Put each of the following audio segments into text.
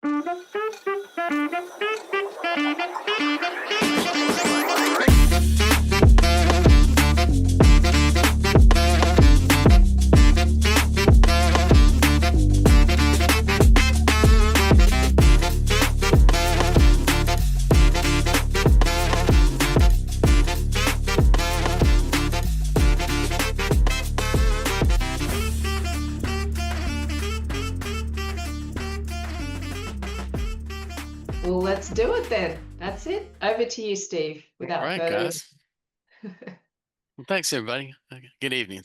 Well, let's do it then. That's it. Over to you, Steve, All without right, further guys. Well, thanks, everybody. Okay, good evening.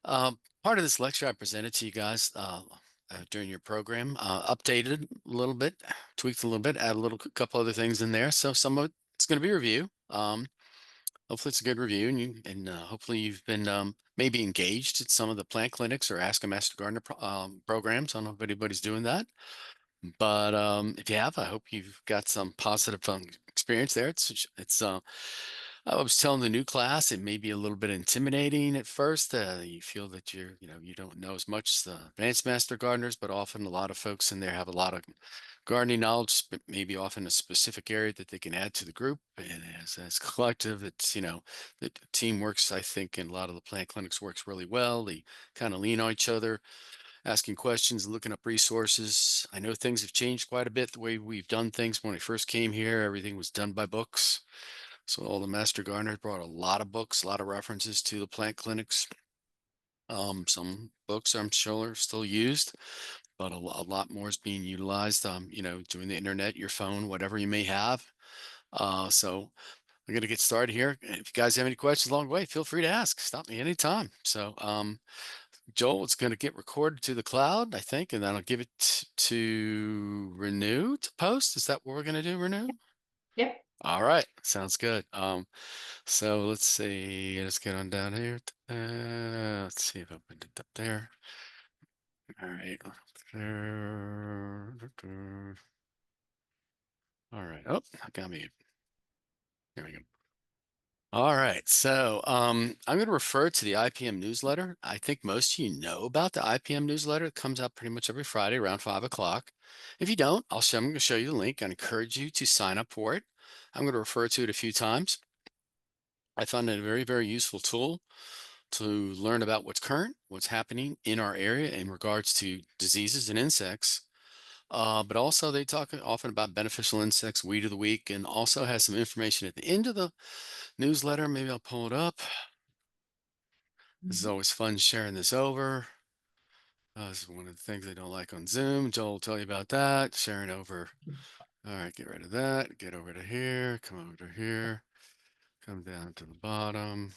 Part of this lecture I presented to you guys during your program, updated a little bit, tweaked a little bit, add a little couple other things in there. So some of it's going to be a review. Hopefully, it's a good review, and hopefully you've been maybe engaged at some of the plant clinics or Ask a Master Gardener programs. I don't know if anybody's doing that, but if you have, I hope you've got some positive experience there. It's I was telling the new class, it may be a little bit intimidating at first. You feel that you don't know as much as the advanced master gardeners, but often a lot of folks in there have a lot of gardening knowledge, but maybe often a specific area that they can add to the group. And as collective, the team works, I think, in a lot of the plant clinics works really well. They kind of lean on each other, asking questions, looking up resources. I know things have changed quite a bit the way we've done things. When I first came here, everything was done by books. So all the master gardeners brought a lot of books, a lot of references to the plant clinics. Some books I'm sure are still used, but a lot more is being utilized. Doing the internet, your phone, whatever you may have. So I'm going to get started here. If you guys have any questions along the way, feel free to ask. Stop me anytime. Joel, it's going to get recorded to the cloud, I think, and then I'll give it to Renew to post. Is that what we're going to do, Renew? Yep. All right, sounds good. So let's see. Let's get on down here. Let's see if I put it up there. All right, up there. All right. Oh, I got me. There we go. All right. I'm going to refer to the IPM newsletter. I think most of you know about the IPM newsletter. It comes out pretty much every Friday around 5 o'clock. If you don't, I'm going to show you the link. I encourage you to sign up for it. I'm going to refer to it a few times. I found it a very, very useful tool to learn about what's current, what's happening in our area in regards to diseases and insects. But also they talk often about beneficial insects, weed of the week, and also has some information at the end of the newsletter. Maybe I'll pull it up. This is Mhm. always fun sharing this over. This is one of the things I don't like on Zoom. Joel will tell you about that. Sharing over. All right, get rid of that. Get over to here. Come over to here. Come down to the bottom.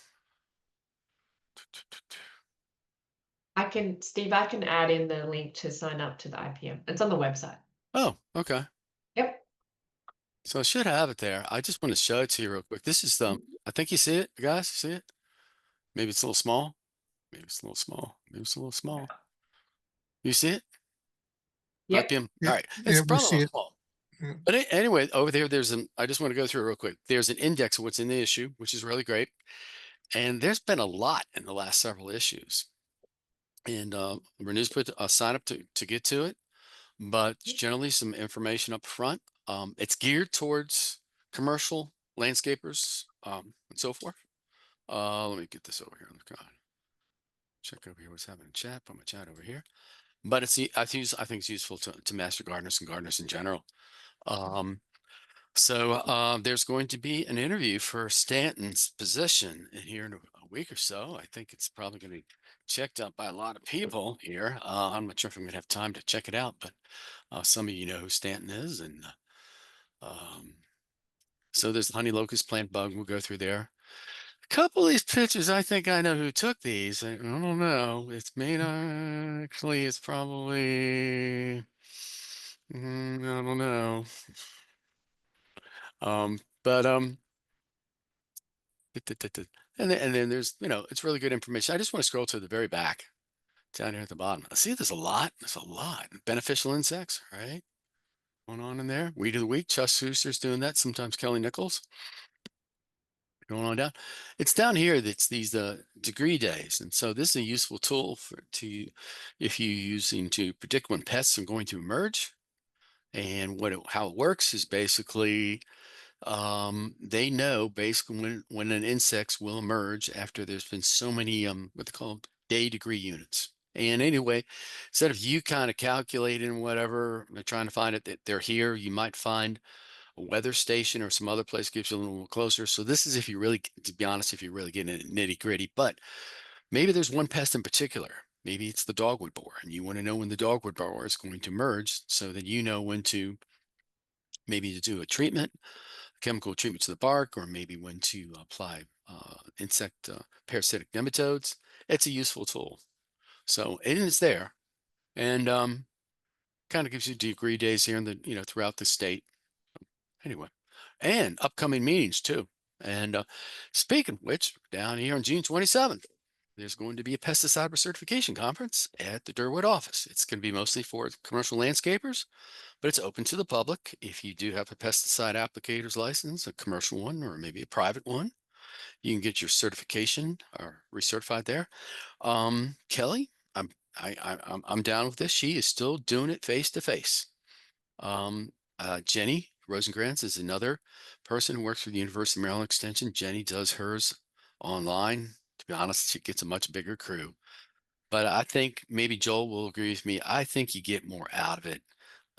Steve, I can add in the link to sign up to the IPM. It's on the website. Oh, okay. Yep. So I should have it there. I just want to show it to you real quick. This is I think you see it, guys. You see it? Maybe it's a little small. Maybe it's a little small. Maybe it's a little small. You see it? Yep. IPM. All Yeah, right. It's yeah, we probably a see little it. small. Yeah. But anyway, over there, I just want to go through it real quick. There's an index of what's in the issue, which is really great. And there's been a lot in the last several issues. And Renew's put a sign up to get to it, but generally some information up front. It's geared towards commercial landscapers and so forth. Let me get this over here. Check over here what's happening in chat. Put my chat over here. But I think it's useful to master gardeners and gardeners in general. Um, there's going to be an interview for Stanton's position in here in a week or so. I think it's probably going to be checked out by a lot of people here. I'm not sure if I'm going to have time to check it out, but some of you know who Stanton is. And um, so there's the honey locust plant bug. We'll go through there. A couple of these pictures, I think I know who took these. I don't know. It's may not actually. It's probably. I don't know. But and then there's it's really good information. I just want to scroll to the very back down here at the bottom. See, there's a lot. There's a lot. Beneficial insects, right? Going on in there. Weed of the week. Chus Schuster's doing that. Sometimes Kelly Nichols. Going on down. It's down here that's these degree days. And so this is a useful tool if you're using to predict when pests are going to emerge. And how it works is basically they know basically when an insects will emerge after there's been so many what they call day degree units. And anyway, instead of you kind of calculating whatever, they're trying to find it that they're here, you might find a weather station or some other place gives you a little closer. So this is if you really, to be honest, if you're really getting into nitty gritty. But maybe there's one pest in particular. Maybe it's the dogwood borer, and you want to know when the dogwood borer is going to merge, so that you know when to maybe to do a treatment, chemical treatment to the bark, or maybe when to apply insect parasitic nematodes. It's a useful tool. So it is there, and kind of gives you degree days here in the throughout the state. Anyway, and upcoming meetings too. And speaking of which, down here on June 27th, there's going to be a pesticide certification conference at the Durwood office. It's going to be mostly for commercial landscapers, but it's open to the public. If you do have a pesticide applicator's license, a commercial one or maybe a private one, you can get your certification or recertified there. Kelly, I'm down with this. She is still doing it face to face. Jenny Rosengrantz is another person who works for the University of Maryland Extension. Jenny does hers online. To be honest, she gets a much bigger crew. But I think maybe Joel will agree with me. I think you get more out of it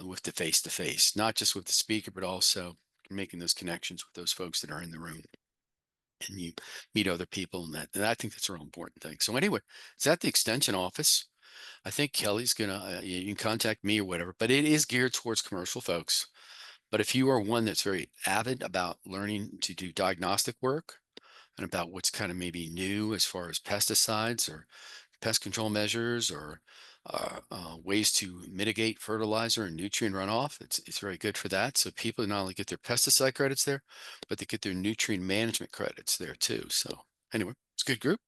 with the face to face, not just with the speaker, but also making those connections with those folks that are in the room, and you meet other people, and that. And I think that's a real important thing. So anyway, it's at the extension office. I think Kelly's gonna. You can contact me or whatever, but it is geared towards commercial folks. But if you are one that's very avid about learning to do diagnostic work and about what's kind of maybe new as far as pesticides or pest control measures or ways to mitigate fertilizer and nutrient runoff, it's very good for that. So people not only get their pesticide credits there, but they get their nutrient management credits there too. So anyway, it's a good group.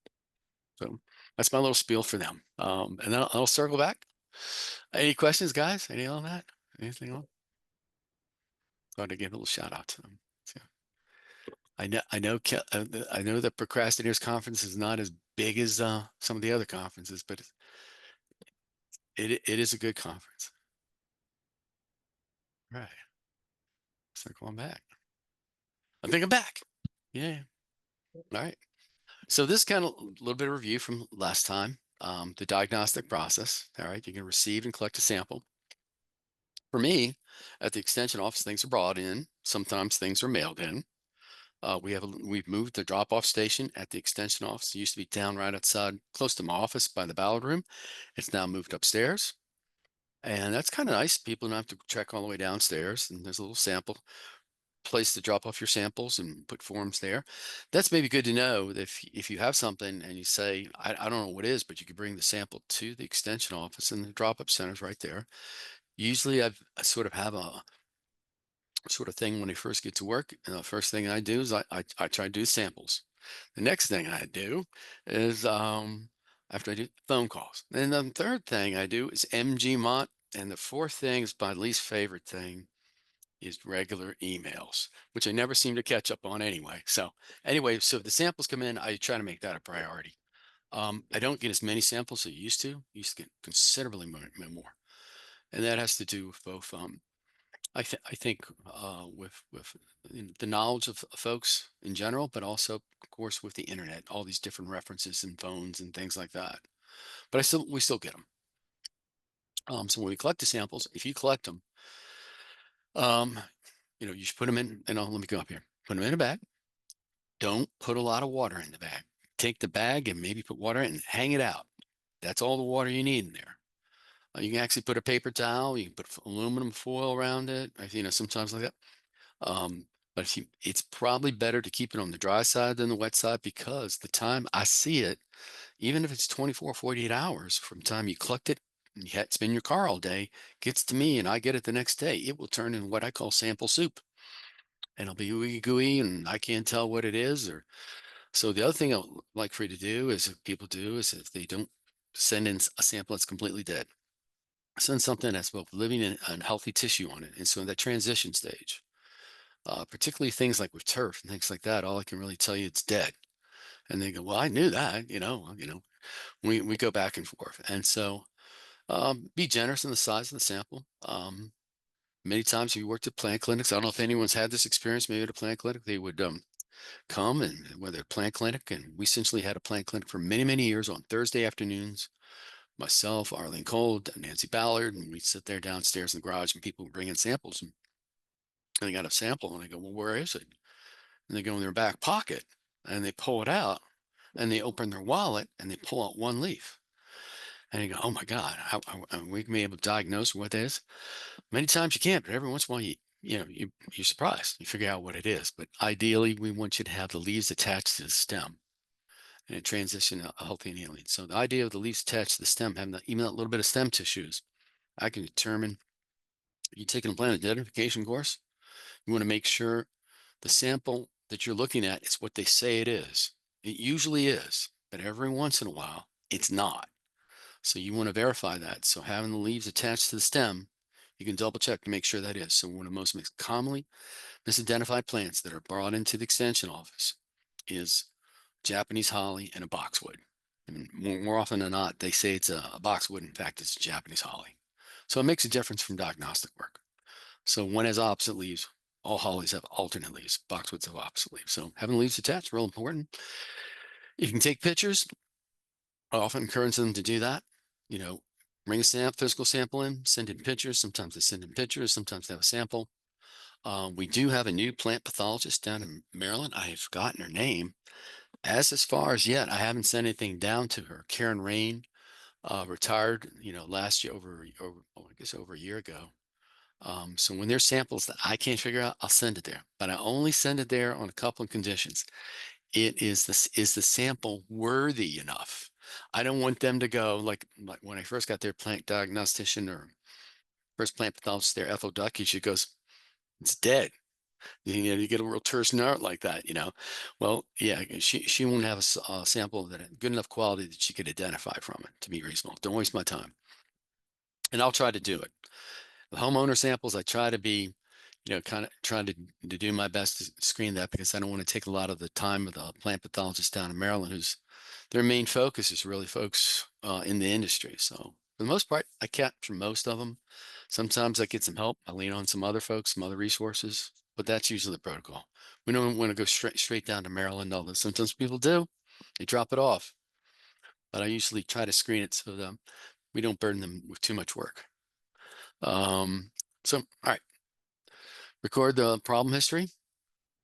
So that's my little spiel for them. And then I'll circle back. Any questions, guys? Any on that? Anything on? Thought I'd give a little shout out to them. So I know that Procrastinators Conference is not as big as some of the other conferences, but it is a good conference. Right. So going back. I think I'm back. Yeah. All right. So this kind of a little bit of review from last time. The diagnostic process. All right. You can receive and collect a sample. For me, at the extension office, things are brought in. Sometimes things are mailed in. We've moved the drop-off station at the extension office. It used to be down right outside, close to my office by the ballot room. It's now moved upstairs. And that's kind of nice. People don't have to trek all the way downstairs. And there's a little sample place to drop off your samples and put forms there. That's maybe good to know that if you have something and you say, I don't know what it is, but you could bring the sample to the extension office, and the drop-up center's right there. Usually I sort of have a sort of thing when I first get to work. And the first thing I do is I try to do samples. The next thing I do is after I do phone calls. And the third thing I do is MG Mont. And the fourth thing is my least favorite thing is regular emails, which I never seem to catch up on anyway. So anyway, so if the samples come in, I try to make that a priority. I don't get as many samples as I used to. I used to get considerably more. And that has to do with both I think with the knowledge of folks in general, but also, of course, with the internet, all these different references and phones and things like that. But we still get them. So when we collect the samples, if you collect them, um, you should put them in. And let me go up here. Put them in a bag. Don't put a lot of water in the bag. Take the bag and maybe put water in and hang it out. That's all the water you need in there. You can actually put a paper towel. You can put aluminum foil around it. Sometimes like that. Um, but it's probably better to keep it on the dry side than the wet side, because the time I see it, even if it's 24, 48 hours from the time you collect it, and it's been in your car all day, gets to me and I get it the next day, it will turn into what I call sample soup. And it'll be ooey gooey and I can't tell what it is. Or so the other thing I'd like for you to do is, if people do, is if they don't send in a sample that's completely dead, send something that's both living and healthy tissue on it. And so in that transition stage, particularly things like with turf and things like that, all I can really tell you, it's dead. And they go, well, I knew that, we go back and forth. And so be generous in the size of the sample. Many times we worked at plant clinics. I don't know if anyone's had this experience, maybe at a plant clinic. They would come and whether a plant clinic, and we essentially had a plant clinic for many, many years on Thursday afternoons. Myself, Arlene Cole, Nancy Ballard, and we'd sit there downstairs in the garage and people would bring in samples and they got a sample and I go, well, where is it? And they go in their back pocket and they pull it out and they open their wallet and they pull out one leaf. And you go, oh my God, how are we gonna be able to diagnose what it is? Many times you can't, but every once in a while you're surprised. You figure out what it is. But ideally, we want you to have the leaves attached to the stem and transition healthy and healing. So the idea of the leaves attached to the stem, having even that little bit of stem tissues, I can determine you taking a plant identification course. You want to make sure the sample that you're looking at is what they say it is. It usually is, but every once in a while, it's not. So you want to verify that. So having the leaves attached to the stem, you can double check to make sure that is. So one of the most commonly misidentified plants that are brought into the extension office is Japanese holly and a boxwood. I mean, more often than not, they say it's a boxwood. In fact, it's Japanese holly. So it makes a difference from diagnostic work. So one has opposite leaves. All hollies have alternate leaves. Boxwoods have opposite leaves. So having leaves attached, real important. You can take pictures. I often encourage them to do that. You know, bring a physical sample in, send in pictures. Sometimes they send in pictures. Sometimes they have a sample. We do have a new plant pathologist down in Maryland. I have forgotten her name. As far as yet, I haven't sent anything down to her. Karen Rain retired, last year I guess over a year ago. So when there's samples that I can't figure out, I'll send it there. But I only send it there on a couple of conditions. It is the sample worthy enough? I don't want them to go like when I first got their plant diagnostician or first plant pathologist there, Ethel Ducky, she goes, it's dead. You get a real terse note like that. Well, yeah, she won't have a sample that good enough quality that she could identify from it to be reasonable. Don't waste my time. And I'll try to do it. The homeowner samples, I try to be, kind of trying to do my best to screen that because I don't want to take a lot of the time of the plant pathologist down in Maryland, who's their main focus is really folks in the industry. So for the most part, I capture most of them. Sometimes I get some help. I lean on some other folks, some other resources, but that's usually the protocol. We don't want to go straight down to Maryland, although sometimes people do. They drop it off, but I usually try to screen it so that we don't burden them with too much work. So, all right, record the problem history.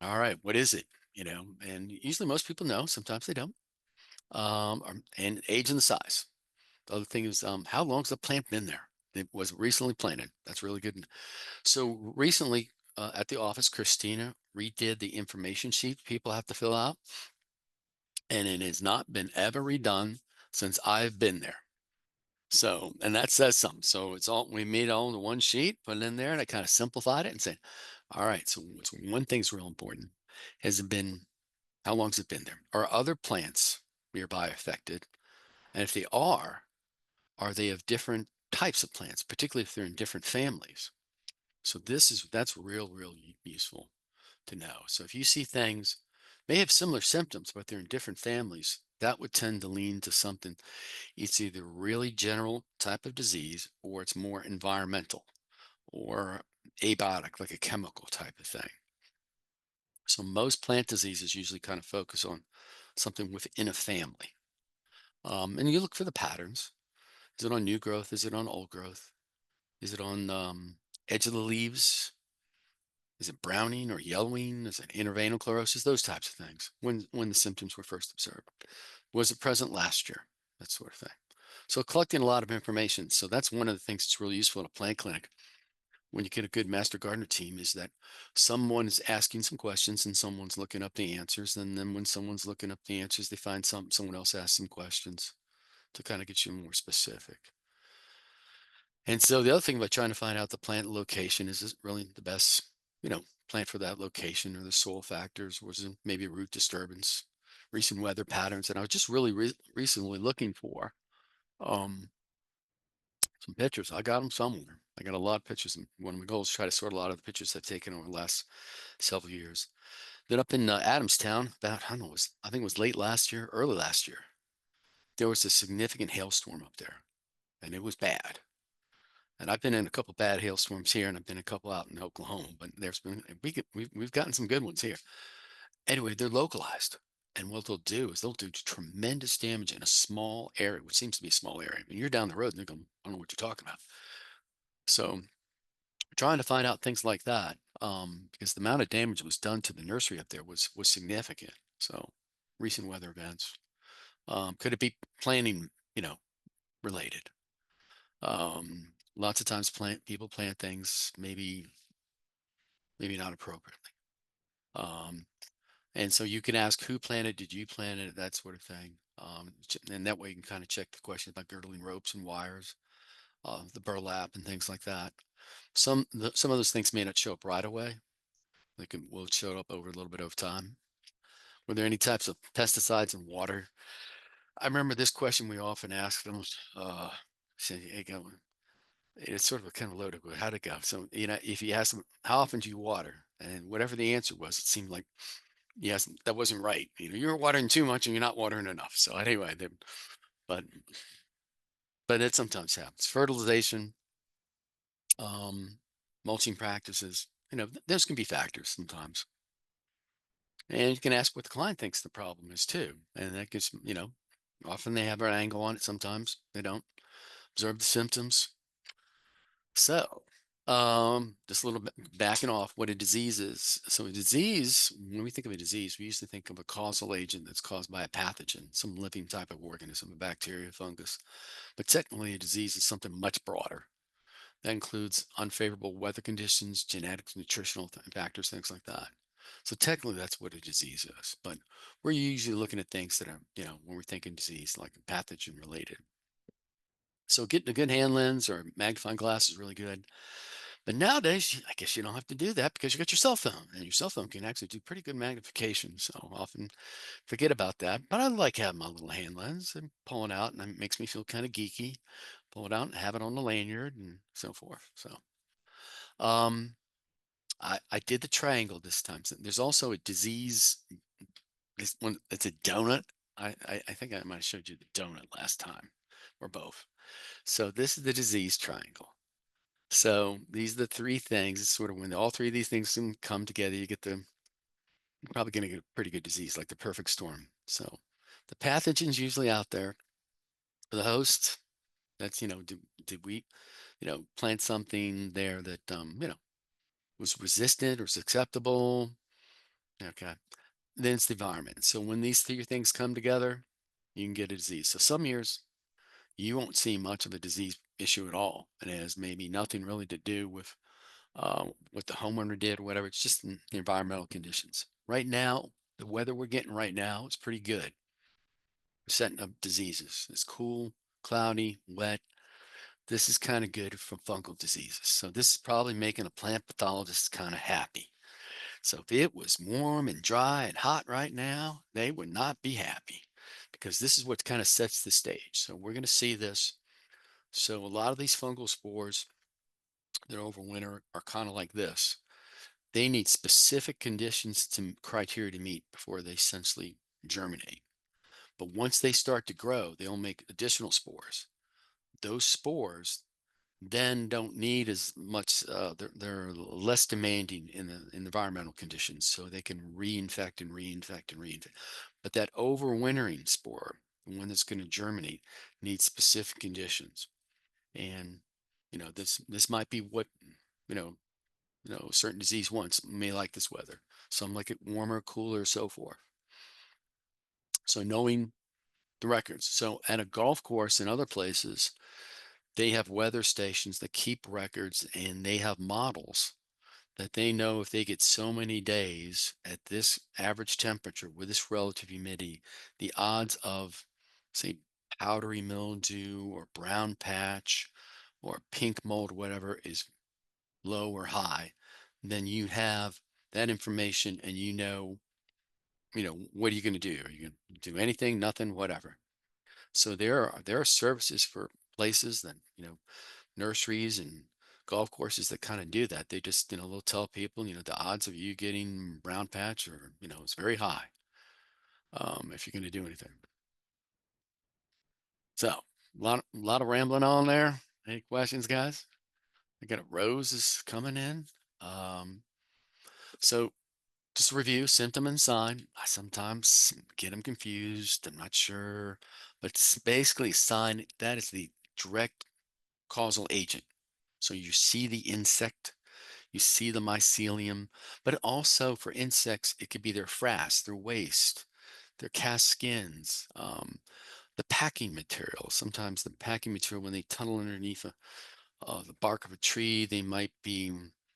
All right, what is it? And usually most people know, sometimes they don't. And age and the size. The other thing is, how long's the plant been there? It was recently planted. That's really good. So recently at the office, Christina redid the information sheet people have to fill out, and it has not been ever redone since I've been there. So, and that says something. So we made it all in one sheet, put it in there, and I kind of simplified it and said, all right, so one thing's real important. Has it been, how long's it been there? Are other plants nearby affected? And if they are they of different types of plants, particularly if they're in different families? So that's real useful to know. So if you see things may have similar symptoms, but they're in different families, that would tend to lean to something. It's either really general type of disease or it's more environmental or abiotic, like a chemical type of thing. So most plant diseases usually kind of focus on something within a family. And you look for the patterns. Is it on new growth? Is it on old growth? Is it on edge of the leaves? Is it browning or yellowing? Is it interveinal chlorosis? Those types of things. When the symptoms were first observed. Was it present last year? That sort of thing. So collecting a lot of information. So that's one of the things that's really useful in a plant clinic when you get a good master gardener team is that someone is asking some questions and someone's looking up the answers. And then when someone's looking up the answers, they find someone else asks some questions to kind of get you more specific. And so the other thing about trying to find out the plant location is it really the best, plant for that location or the soil factors, was it maybe root disturbance, recent weather patterns. And I was just really recently looking for um, some pictures. I got them somewhere. I got a lot of pictures. And one of my goals is to try to sort a lot of the pictures I've taken over the last several years. Then up in Adamstown, about, I don't know, I think it was late last year, early last year, there was a significant hailstorm up there and it was bad. And I've been in a couple bad hailstorms here, and I've been a couple out in Oklahoma, but we've gotten some good ones here. Anyway, they're localized. And what they'll do is they'll do tremendous damage in a small area, which seems to be a small area. I mean, you're down the road and they're going, I don't know what you're talking about. So trying to find out things like that, because the amount of damage that was done to the nursery up there was significant. So recent weather events. Could it be planning, related? Lots of times people plant things maybe not appropriately. Um, and so you can ask who planted, did you plant it, that sort of thing. And that way you can kind of check the questions about girdling ropes and wires, the burlap and things like that. Some of those things may not show up right away. Will show up over a little bit of time. Were there any types of pesticides in water? I remember this question we often asked them. Saying, hey, it's sort of a kind of loaded. How'd it go? So if you ask them how often do you water, and whatever the answer was, it seemed like yes, that wasn't right. You're watering too much and you're not watering enough. So anyway, but but it sometimes happens. Fertilization, um, mulching practices. Those can be factors sometimes. And you can ask what the client thinks the problem is too. And that gives, often they have an angle on it. Sometimes they don't. Observe the symptoms. So, just a little bit backing off what a disease is. So a disease, when we think of a disease, we usually think of a causal agent that's caused by a pathogen, some living type of organism, a bacteria, fungus. But technically a disease is something much broader. That includes unfavorable weather conditions, genetics, nutritional factors, things like that. So technically, that's what a disease is. But we're usually looking at things that are, when we're thinking disease, like pathogen related. So getting a good hand lens or magnifying glass is really good. But nowadays, I guess you don't have to do that because you got your cell phone, and your cell phone can actually do pretty good magnification. So often forget about that. But I like having my little hand lens and pulling out, and it makes me feel kind of geeky. Pull it out and have it on the lanyard and so forth. So um, I did the triangle this time. So there's also a disease. This one, it's a donut. I think I might have showed you the donut last time, or both. So this is the disease triangle. So these are the three things. It's sort of when all three of these things can come together, you're probably going to get a pretty good disease, like the perfect storm. So the pathogens usually out there for the host. That's did we plant something there that was resistant or susceptible? Okay. Then it's the environment. So when these three things come together, you can get a disease. So some years you won't see much of a disease issue at all. It has maybe nothing really to do with what the homeowner did or whatever. It's just the environmental conditions. Right now, the weather we're getting right now is pretty good. We're setting up diseases. It's cool, cloudy, wet. This is kind of good for fungal diseases. So this is probably making a plant pathologist kind of happy. So if it was warm and dry and hot right now, they would not be happy because this is what kind of sets the stage. So we're going to see this. So a lot of these fungal spores that overwinter are kind of like this. They need specific conditions to criteria to meet before they essentially germinate. But once they start to grow, they'll make additional spores. Those spores then don't need as much. They're less demanding in the environmental conditions, so they can reinfect and reinfect and reinfect. But that overwintering spore, the one that's going to germinate, needs specific conditions. And this might be what you know certain disease wants. May like this weather. Some like it warmer, cooler, so forth. So knowing the records. So at a golf course and other places, they have weather stations that keep records and they have models that they know if they get so many days at this average temperature with this relative humidity, the odds of, say, powdery mildew or brown patch or pink mold, whatever, is low or high. Then you have that information and what are you going to do? Are you going to do anything, nothing, whatever? So there are services for places that, nurseries and golf courses that kind of do that. They just, they'll tell people, the odds of you getting brown patch are, it's very high if you're going to do anything. So a lot of rambling on there. Any questions, guys? I got a rose is coming in. Um, so just a review, symptom and sign. I sometimes get them confused. I'm not sure, but it's basically sign that is the direct causal agent. So you see the insect, you see the mycelium, but also for insects, it could be their frass, their waste, their cast skins, the packing material. Sometimes the packing material, when they tunnel underneath the bark of a tree, there might be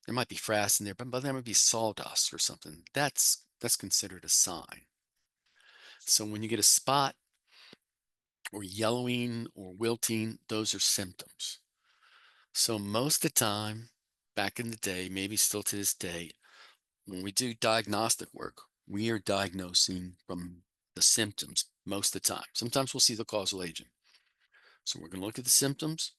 frass in there, but there might be sawdust or something. That's considered a sign. So when you get a spot or yellowing or wilting, those are symptoms. So most of the time, back in the day, maybe still to this day, when we do diagnostic work, we are diagnosing from the symptoms most of the time. Sometimes we'll see the causal agent. So we're going to look at the symptoms.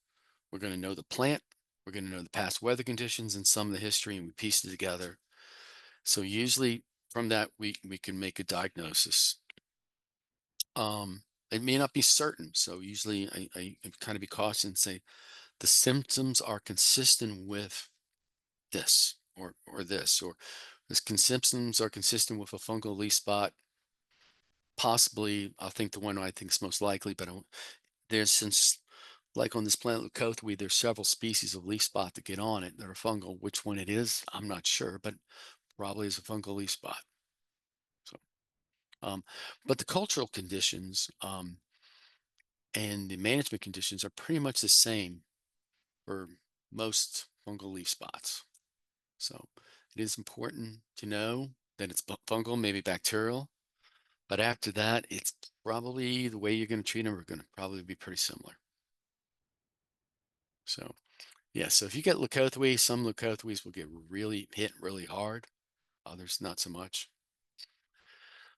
We're going to know the plant. We're going to know the past weather conditions and some of the history, and we piece it together. So usually from that, we can make a diagnosis. It may not be certain. So usually I kind of be cautious and say the symptoms are consistent with this or this, or the symptoms are consistent with a fungal leaf spot. Possibly, I think the one I think is most likely, but there's since like on this plant leucothwy, there's several species of leaf spot that get on it that are fungal. Which one it is, I'm not sure, but probably is a fungal leaf spot. So, um, but the cultural conditions and the management conditions are pretty much the same for most fungal leaf spots. So it is important to know that it's fungal, maybe bacterial, but after that, it's probably the way you're going to treat them are going to probably be pretty similar. So yeah, so if you get leukothwy, some leukothwies will get really hit really hard, others not so much.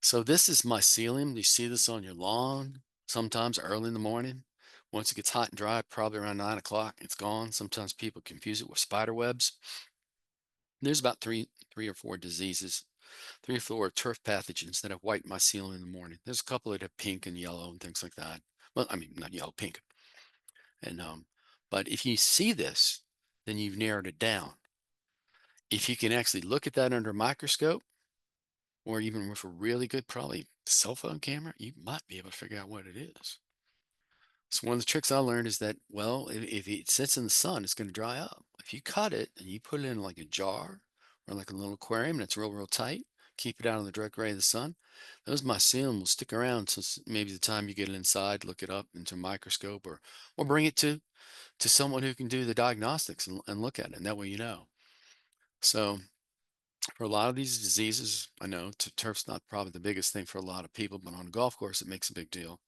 So this is mycelium. You see this on your lawn sometimes early in the morning. Once it gets hot and dry, probably around 9 o'clock, it's gone. Sometimes people confuse it with spider webs. There's about three or four diseases, 3 or 4 turf pathogens that have white mycelium in the morning. There's a couple that have pink and yellow and things like that. Well, I mean, not yellow, pink. And but if you see this, then you've narrowed it down. If you can actually look at that under a microscope, or even with a really good, probably cell phone camera, you might be able to figure out what it is. So one of the tricks I learned is that, well, if it sits in the sun, it's going to dry up. If you cut it and you put it in like a jar or like a little aquarium and it's real tight, keep it out in the direct ray of the sun, those mycelium will stick around since maybe the time you get it inside, look it up into a microscope or bring it to someone who can do the diagnostics and look at it. And that way you know. So for a lot of these diseases, I know turf's not probably the biggest thing for a lot of people, but on a golf course, it makes a big deal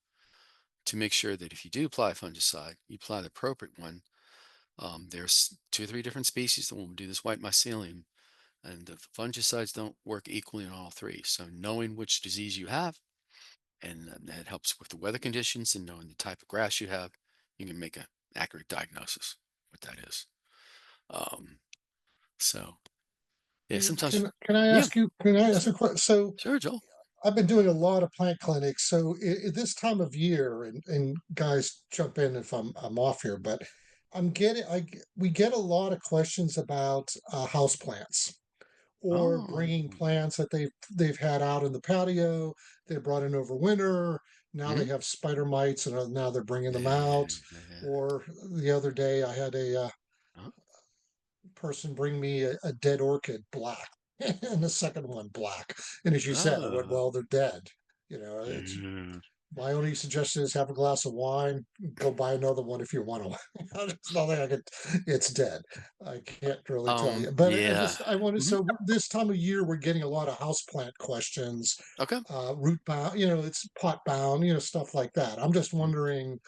to make sure that if you do apply a fungicide, you apply the appropriate one. There's 2 or 3 different species that will do this white mycelium, and the fungicides don't work equally in all 3. So knowing which disease you have, and that helps with the weather conditions and knowing the type of grass you have, you can make an accurate diagnosis what that is. Um, so yeah, sometimes, Can I yeah, ask you, can I ask a question? So sure, Joel. I've been doing a lot of plant clinics. So at this time of year, and guys jump in if I'm off here, but we get a lot of questions about house plants or Oh, bringing plants that they've had out in the patio. They brought in over winter. Now they mhm. have spider mites, and now they're bringing them Yeah, out. yeah. Or the other day, I had a Uh-huh. person bring me a dead orchid black and the second one black. And as you said, I went, Oh, well, they're dead. It's yeah. my only suggestion is have a glass of wine, go buy another one if you want to. There's nothing I could, it's dead. I can't really tell you. But Yeah. I wanted, Mhm. so this time of year, we're getting a lot of houseplant questions, Okay. root bound, it's pot bound, stuff like that. I'm just Mhm. wondering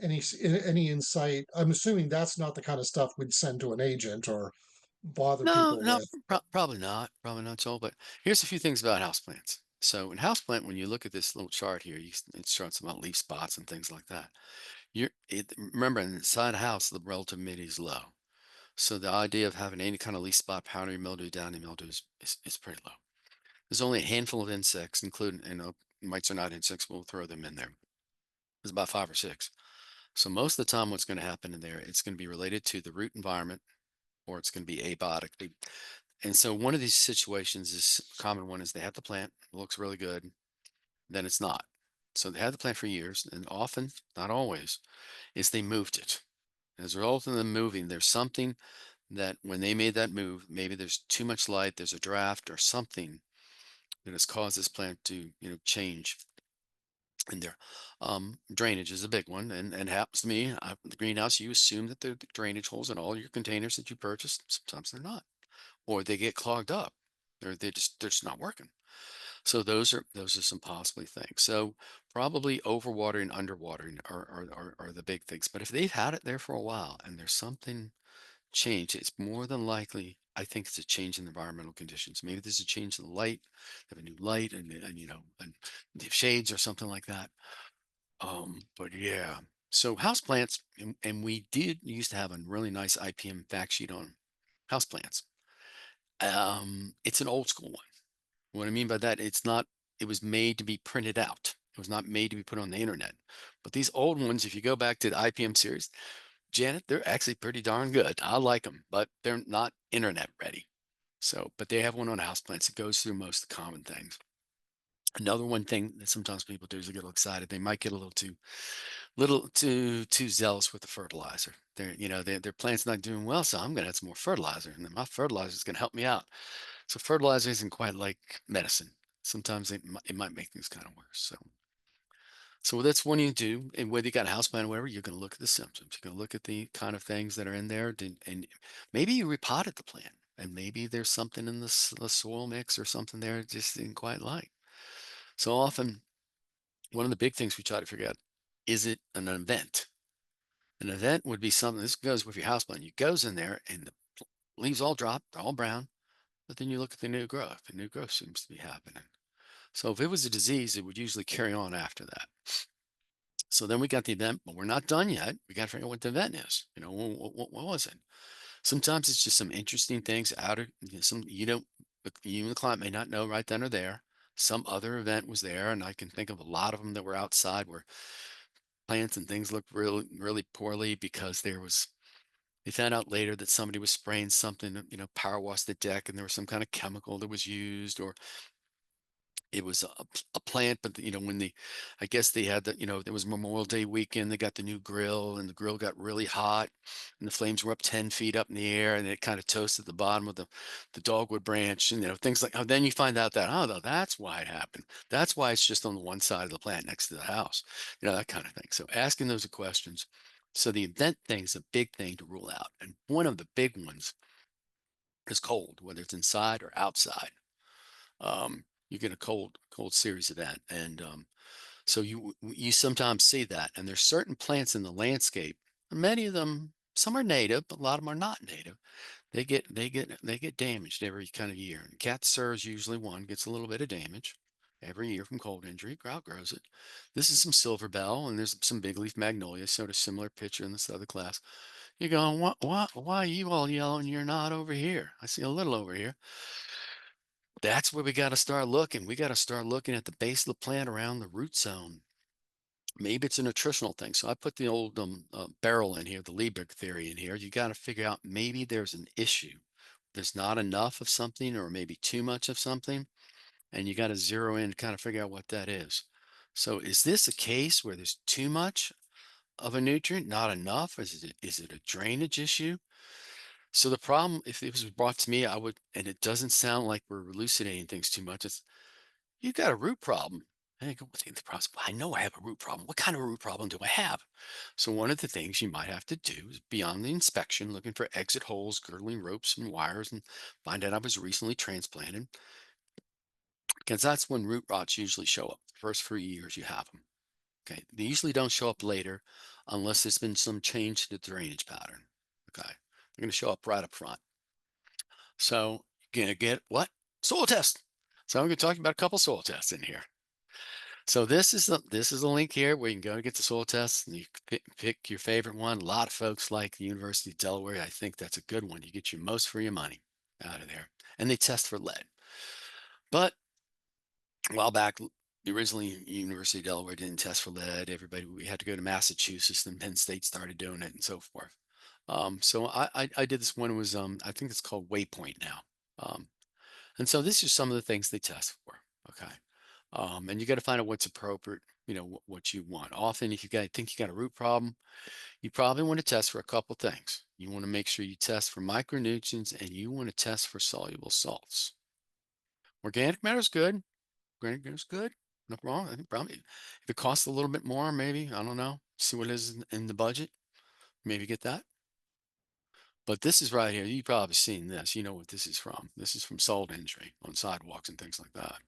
any insight. I'm assuming that's not the kind of stuff we'd send to an agent or bother No, people no, with. probably not. Probably not, Joel. But here's a few things about houseplants. So in houseplant, when you look at this little chart here, it's showing some about leaf spots and things like that. Remember inside a house, the relative humidity is low. So the idea of having any kind of leaf spot, powdery mildew, downy mildew is pretty low. There's only a handful of insects, including, mites are not insects, we'll throw them in there. There's about 5 or 6. So most of the time, what's going to happen in there, it's going to be related to the root environment, or it's going to be abiotic. And so one of these situations is a common one is they have the plant, it looks really good, then it's not. So they had the plant for years, and often, not always, is they moved it. As a result of them moving, there's something that when they made that move, maybe there's too much light, there's a draft or something that has caused this plant to, change in there. Drainage is a big one, and happens to me. The greenhouse, you assume that the drainage holes in all your containers that you purchase. Sometimes they're not, or they get clogged up. They're just not working. So those are some possibly things. So probably overwatering, underwatering are the big things. But if they've had it there for a while and there's something changed, it's more than likely, I think it's a change in environmental conditions. Maybe there's a change in the light, they have a new light and the shades or something like that. But yeah. So houseplants, and we did used to have a really nice IPM fact sheet on houseplants. It's an old school one. What I mean by that, it was made to be printed out. It was not made to be put on the internet. But these old ones, if you go back to the IPM series, Janet, they're actually pretty darn good. I like them, but they're not internet ready. So, but they have one on houseplants. It goes through most of the common things. Another one thing that sometimes people do is they get a little excited. They might get a little too zealous with the fertilizer. Their plant's not doing well, so I'm going to add some more fertilizer, and then my fertilizer is going to help me out. So fertilizer isn't quite like medicine. Sometimes it might make things kind of worse. So that's one you do, and whether you got a house plant or whatever, you're going to look at the symptoms. You're going to look at the kind of things that are in there, and maybe you repotted the plant, and maybe there's something in the soil mix or something there that just didn't quite like. So often, one of the big things we try to figure out, is it an event? An event would be something, this goes with your house plant. You goes in there and the leaves all drop, they're all brown, but then you look at the new growth. The new growth seems to be happening. So if it was a disease, it would usually carry on after that. So then we got the event, but we're not done yet. We got to figure out what the event is. What was it? Sometimes it's just some interesting things out of some you and the client may not know right then or there. Some other event was there, and I can think of a lot of them that were outside where plants and things looked really, really poorly because they found out later that somebody was spraying something, power washed the deck, and there was some kind of chemical that was used, or it was a plant, but I guess they had there was Memorial Day weekend. They got the new grill, and the grill got really hot, and the flames were up 10 feet up in the air, and it kind of toasted the bottom of the dogwood branch, and things like. Oh, then you find out that that's why it happened. That's why it's just on the one side of the plant next to the house, that kind of thing. So asking those questions. So the event thing is a big thing to rule out, and one of the big ones is cold, whether it's inside or outside. You get a cold series event, and so you sometimes see that. And there's certain plants in the landscape. Many of them, some are native, but a lot of them are not native. They get damaged every kind of year. And cat sur is usually one, gets a little bit of damage every year from cold injury. Outgrows it. This is some silver bell, and there's some big leaf magnolia, sort of similar picture in this other class. You're going, why are you all yellow and you're not over here? I see a little over here. That's where we got to start looking. We got to start looking at the base of the plant around the root zone. Maybe it's a nutritional thing. So I put the old barrel in here, the Liebig theory in here. You got to figure out maybe there's an issue. There's not enough of something, or maybe too much of something. And you got to zero in to kind of figure out what that is. So is this a case where there's too much of a nutrient, not enough? Is it a drainage issue? So the problem, if it was brought to me, and it doesn't sound like we're elucidating things too much. You got a root problem. And I go, "What's the problem?" I know I have a root problem. What kind of root problem do I have? So one of the things you might have to do is beyond the inspection, looking for exit holes, girdling ropes and wires, and find out I was recently transplanted, because that's when root rots usually show up. The first few years you have them. Okay. They usually don't show up later unless there's been some change to the drainage pattern. Okay. They're going to show up right up front. So you're going to get what? Soil test. So I'm going to talk about a couple soil tests in here. So this is the link here where you can go and get the soil test, and you pick your favorite one. A lot of folks like the University of Delaware. I think that's a good one. You get your most for your money out of there, and they test for lead. But a while back, originally University of Delaware didn't test for lead. We had to go to Massachusetts, and Penn State started doing it, and so forth. So I did this one was I think it's called Waypoint now. And so this is some of the things they test for. Okay. And you got to find out what's appropriate, what you want. Often if think you got a root problem, you probably want to test for a couple things. You want to make sure you test for micronutrients and you want to test for soluble salts. Organic matter is good. Organic matter is good. Nothing wrong. I think probably if it costs a little bit more, maybe, I don't know, see what it is in the budget, maybe get that. But this is right here. You've probably seen this. You know what this is from. This is from salt injury on sidewalks and things like that.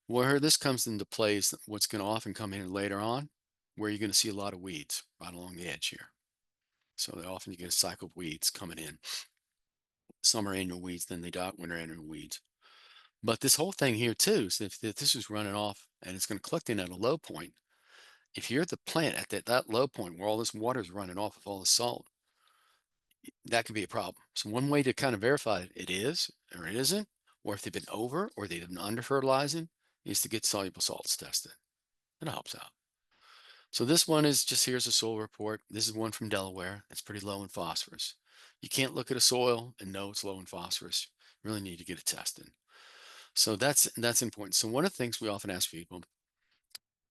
Where this comes into play is what's going to often come in later on, where you're going to see a lot of weeds right along the edge here. So that often you get a cycle of weeds coming in. Summer annual weeds, then they die winter annual weeds. But this whole thing here too, so if this is running off and it's going to collect in at a low point, if you're at the plant at that low point where all this water is running off of all the salt, that could be a problem. So one way to kind of verify it is or it isn't, or if they've been over or they've been under fertilizing, is to get soluble salts tested. It helps out. So this one is just here's a soil report. This is one from Delaware. It's pretty low in phosphorus. You can't look at a soil and know it's low in phosphorus. You really need to get it tested. So that's important. So one of the things we often ask people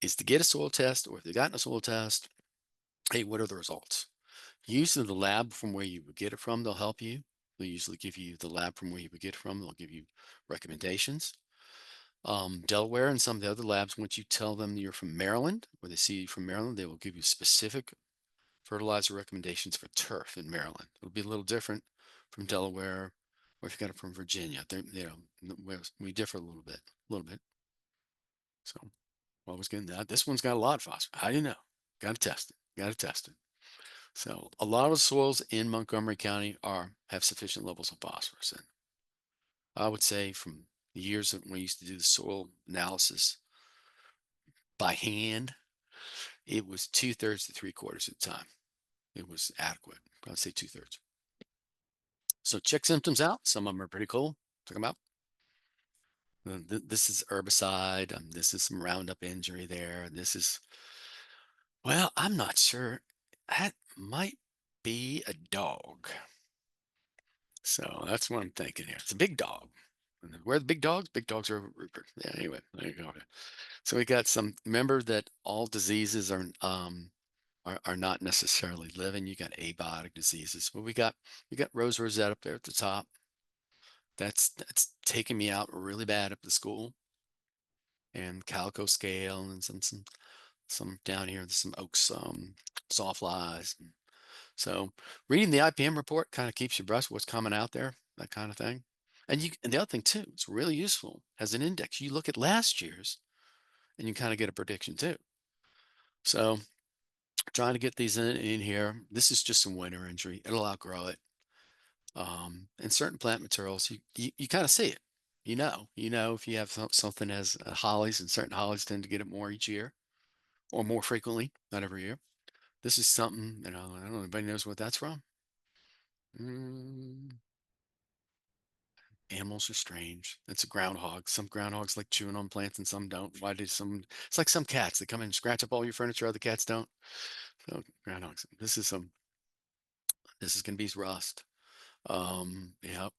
is to get a soil test, or if they've gotten a soil test, hey, what are the results? Usually the lab from where you would get it from, they'll help you. They'll usually give you the lab from where you would get it from. They'll give you recommendations. Delaware and some of the other labs, once you tell them you're from Maryland, or they see you from Maryland, they will give you specific fertilizer recommendations for turf in Maryland. It'll be a little different from Delaware, or if you got it from Virginia. We differ a little bit. So what was getting that? This one's got a lot of phosphorus. How do you know? Got to test it. Got to test it. So a lot of the soils in Montgomery County have sufficient levels of phosphorus in. I would say from the years that we used to do the soil analysis by hand, it was 2/3 to 3/4 of the time. It was adequate. I'd say 2/3. So check symptoms out. Some of them are pretty cool. Check them out. This is herbicide. This is some Roundup injury there. This is, well, I'm not sure. That might be a dog. So that's what I'm thinking here. It's a big dog. And where are the big dogs? Big dogs are over Rupert. Yeah, anyway, there you go. So we got some, remember that all diseases are not necessarily living. You got abiotic diseases. But we got rose rosette up there at the top. That's taking me out really bad up the school. And calico scale and some down here, there's some oaks, sawflies. So reading the IPM report kind of keeps you abreast of what's coming out there, that kind of thing. And the other thing too, it's really useful as an index. You look at last year's and you kind of get a prediction too. So trying to get these in here. This is just some winter injury. It'll outgrow it. And certain plant materials, you kind of see it. You know, if you have something as hollies, and certain hollies tend to get it more each year or more frequently, not every year. This is something, I don't know, anybody knows what that's from? Animals are strange. It's a groundhog. Some groundhogs like chewing on plants and some don't. Why do some? It's like some cats that come in and scratch up all your furniture. Other cats don't. So groundhogs. This is gonna be rust. Yep.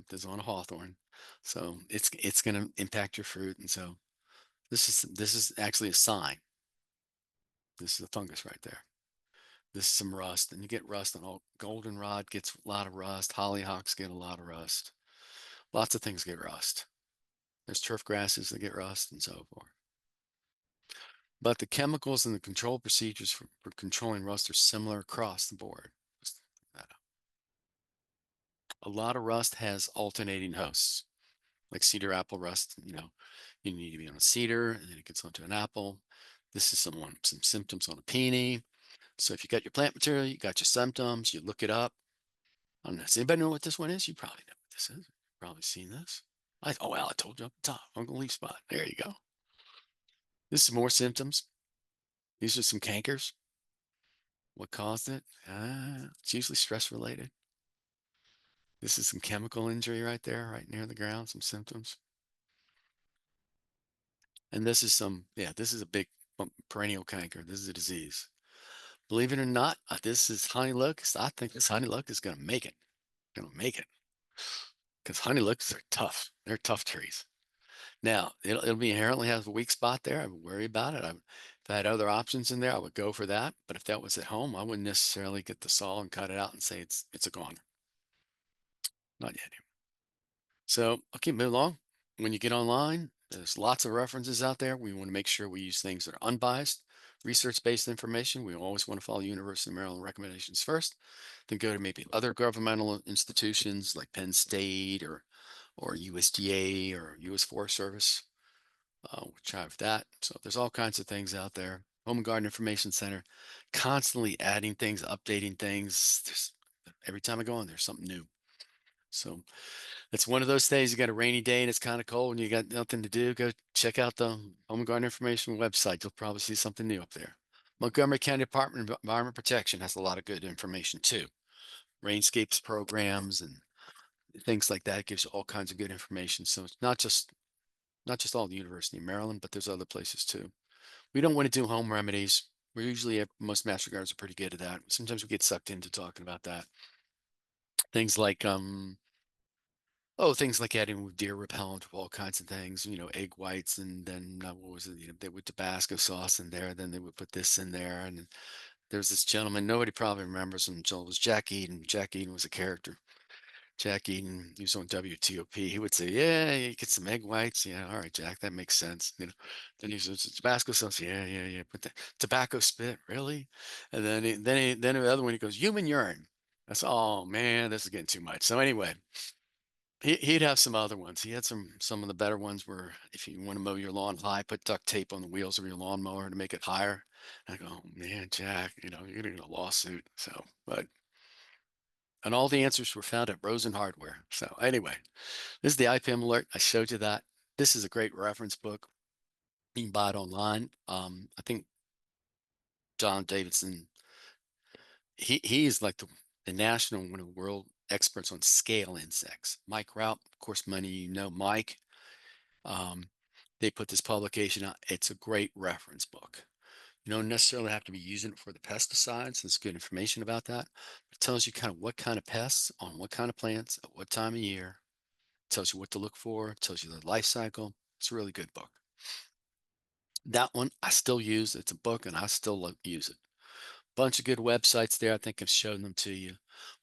This is on a hawthorn. So it's gonna impact your fruit. And so this is actually a sign. This is a fungus right there. This is some rust, and you get rust on all. Goldenrod gets a lot of rust. Hollyhocks get a lot of rust. Lots of things get rust. There's turf grasses that get rust and so forth. But the chemicals and the control procedures for controlling rust are similar across the board. A lot of rust has alternating hosts, like cedar apple rust. You need to be on a cedar and then it gets onto an apple. This is some symptoms on a peony. So if you got your plant material, you got your symptoms, you look it up. I don't know. Does anybody know what this one is? You probably know what this is. You've probably seen this. Oh, well, I told you up the top. Uncle Leaf Spot. There you go. This is more symptoms. These are some cankers. What caused it? It's usually stress related. This is some chemical injury right there, right near the ground, some symptoms. And this is this is a big perennial canker. This is a disease. believe it or not, this is honey locust. I think this honey locust is going to make it. Going to make it because honey locusts are tough. They're tough trees. Now, it'll be inherently has a weak spot there. I would worry about it. If I had other options in there, I would go for that. But if that was at home, I wouldn't necessarily get the saw and cut it out and say it's a goner. Not yet. So I'll keep moving along. When you get online, there's lots of references out there. We want to make sure we use things that are unbiased, research-based information. We always want to follow University of Maryland recommendations first, then go to maybe other governmental institutions like Penn State or USDA or U.S. Forest Service, which have that. So there's all kinds of things out there. Home and Garden Information Center, constantly adding things, updating things. Every time I go on, there's something new. So it's one of those days you got a rainy day and it's kind of cold and you got nothing to do. Go check out the Home and Garden Information website. You'll probably see something new up there. Montgomery County Department of Environment Protection has a lot of good information too. Rainscapes programs and things like that. It gives you all kinds of good information. So it's not just all the University of Maryland, but there's other places too. We don't want to do home remedies. We're usually most master gardeners are pretty good at that. Sometimes we get sucked into talking about that. Things like things like adding with deer repellent, all kinds of things, egg whites, and then what was it? They would Tabasco sauce in there, then they would put this in there. And there's this gentleman, nobody probably remembers him. It was Jack Eden. Jack Eden was a character. Jack Eden, he was on WTOP. He would say, "Yeah, you get some egg whites. Yeah, all right, Jack, that makes sense." Then he says, "Tabasco sauce. Yeah, yeah, yeah. But the tobacco spit, really?" And then the other one, he goes, "Human urine." That's, oh man, this is getting too much. So anyway, he'd have some other ones. He had some of the better ones where if you want to mow your lawn high, put duct tape on the wheels of your lawnmower to make it higher. And I go, oh, man, Jack, you're gonna get a lawsuit. So, and all the answers were found at Rosen Hardware. So anyway, this is the IPM alert. I showed you that. This is a great reference book. You can buy it online. I think John Davidson, he is like the national, one of the world experts on scale insects. Mike Rout, of course, many Mike. Um, they put this publication out. It's a great reference book. You don't necessarily have to be using it for the pesticides. There's good information about that. It tells you kind of what kind of pests on what kind of plants at what time of year. It tells you what to look for. It tells you the life cycle. It's a really good book. That one I still use. It's a book and I still use it. Bunch of good websites there. I think I've shown them to you.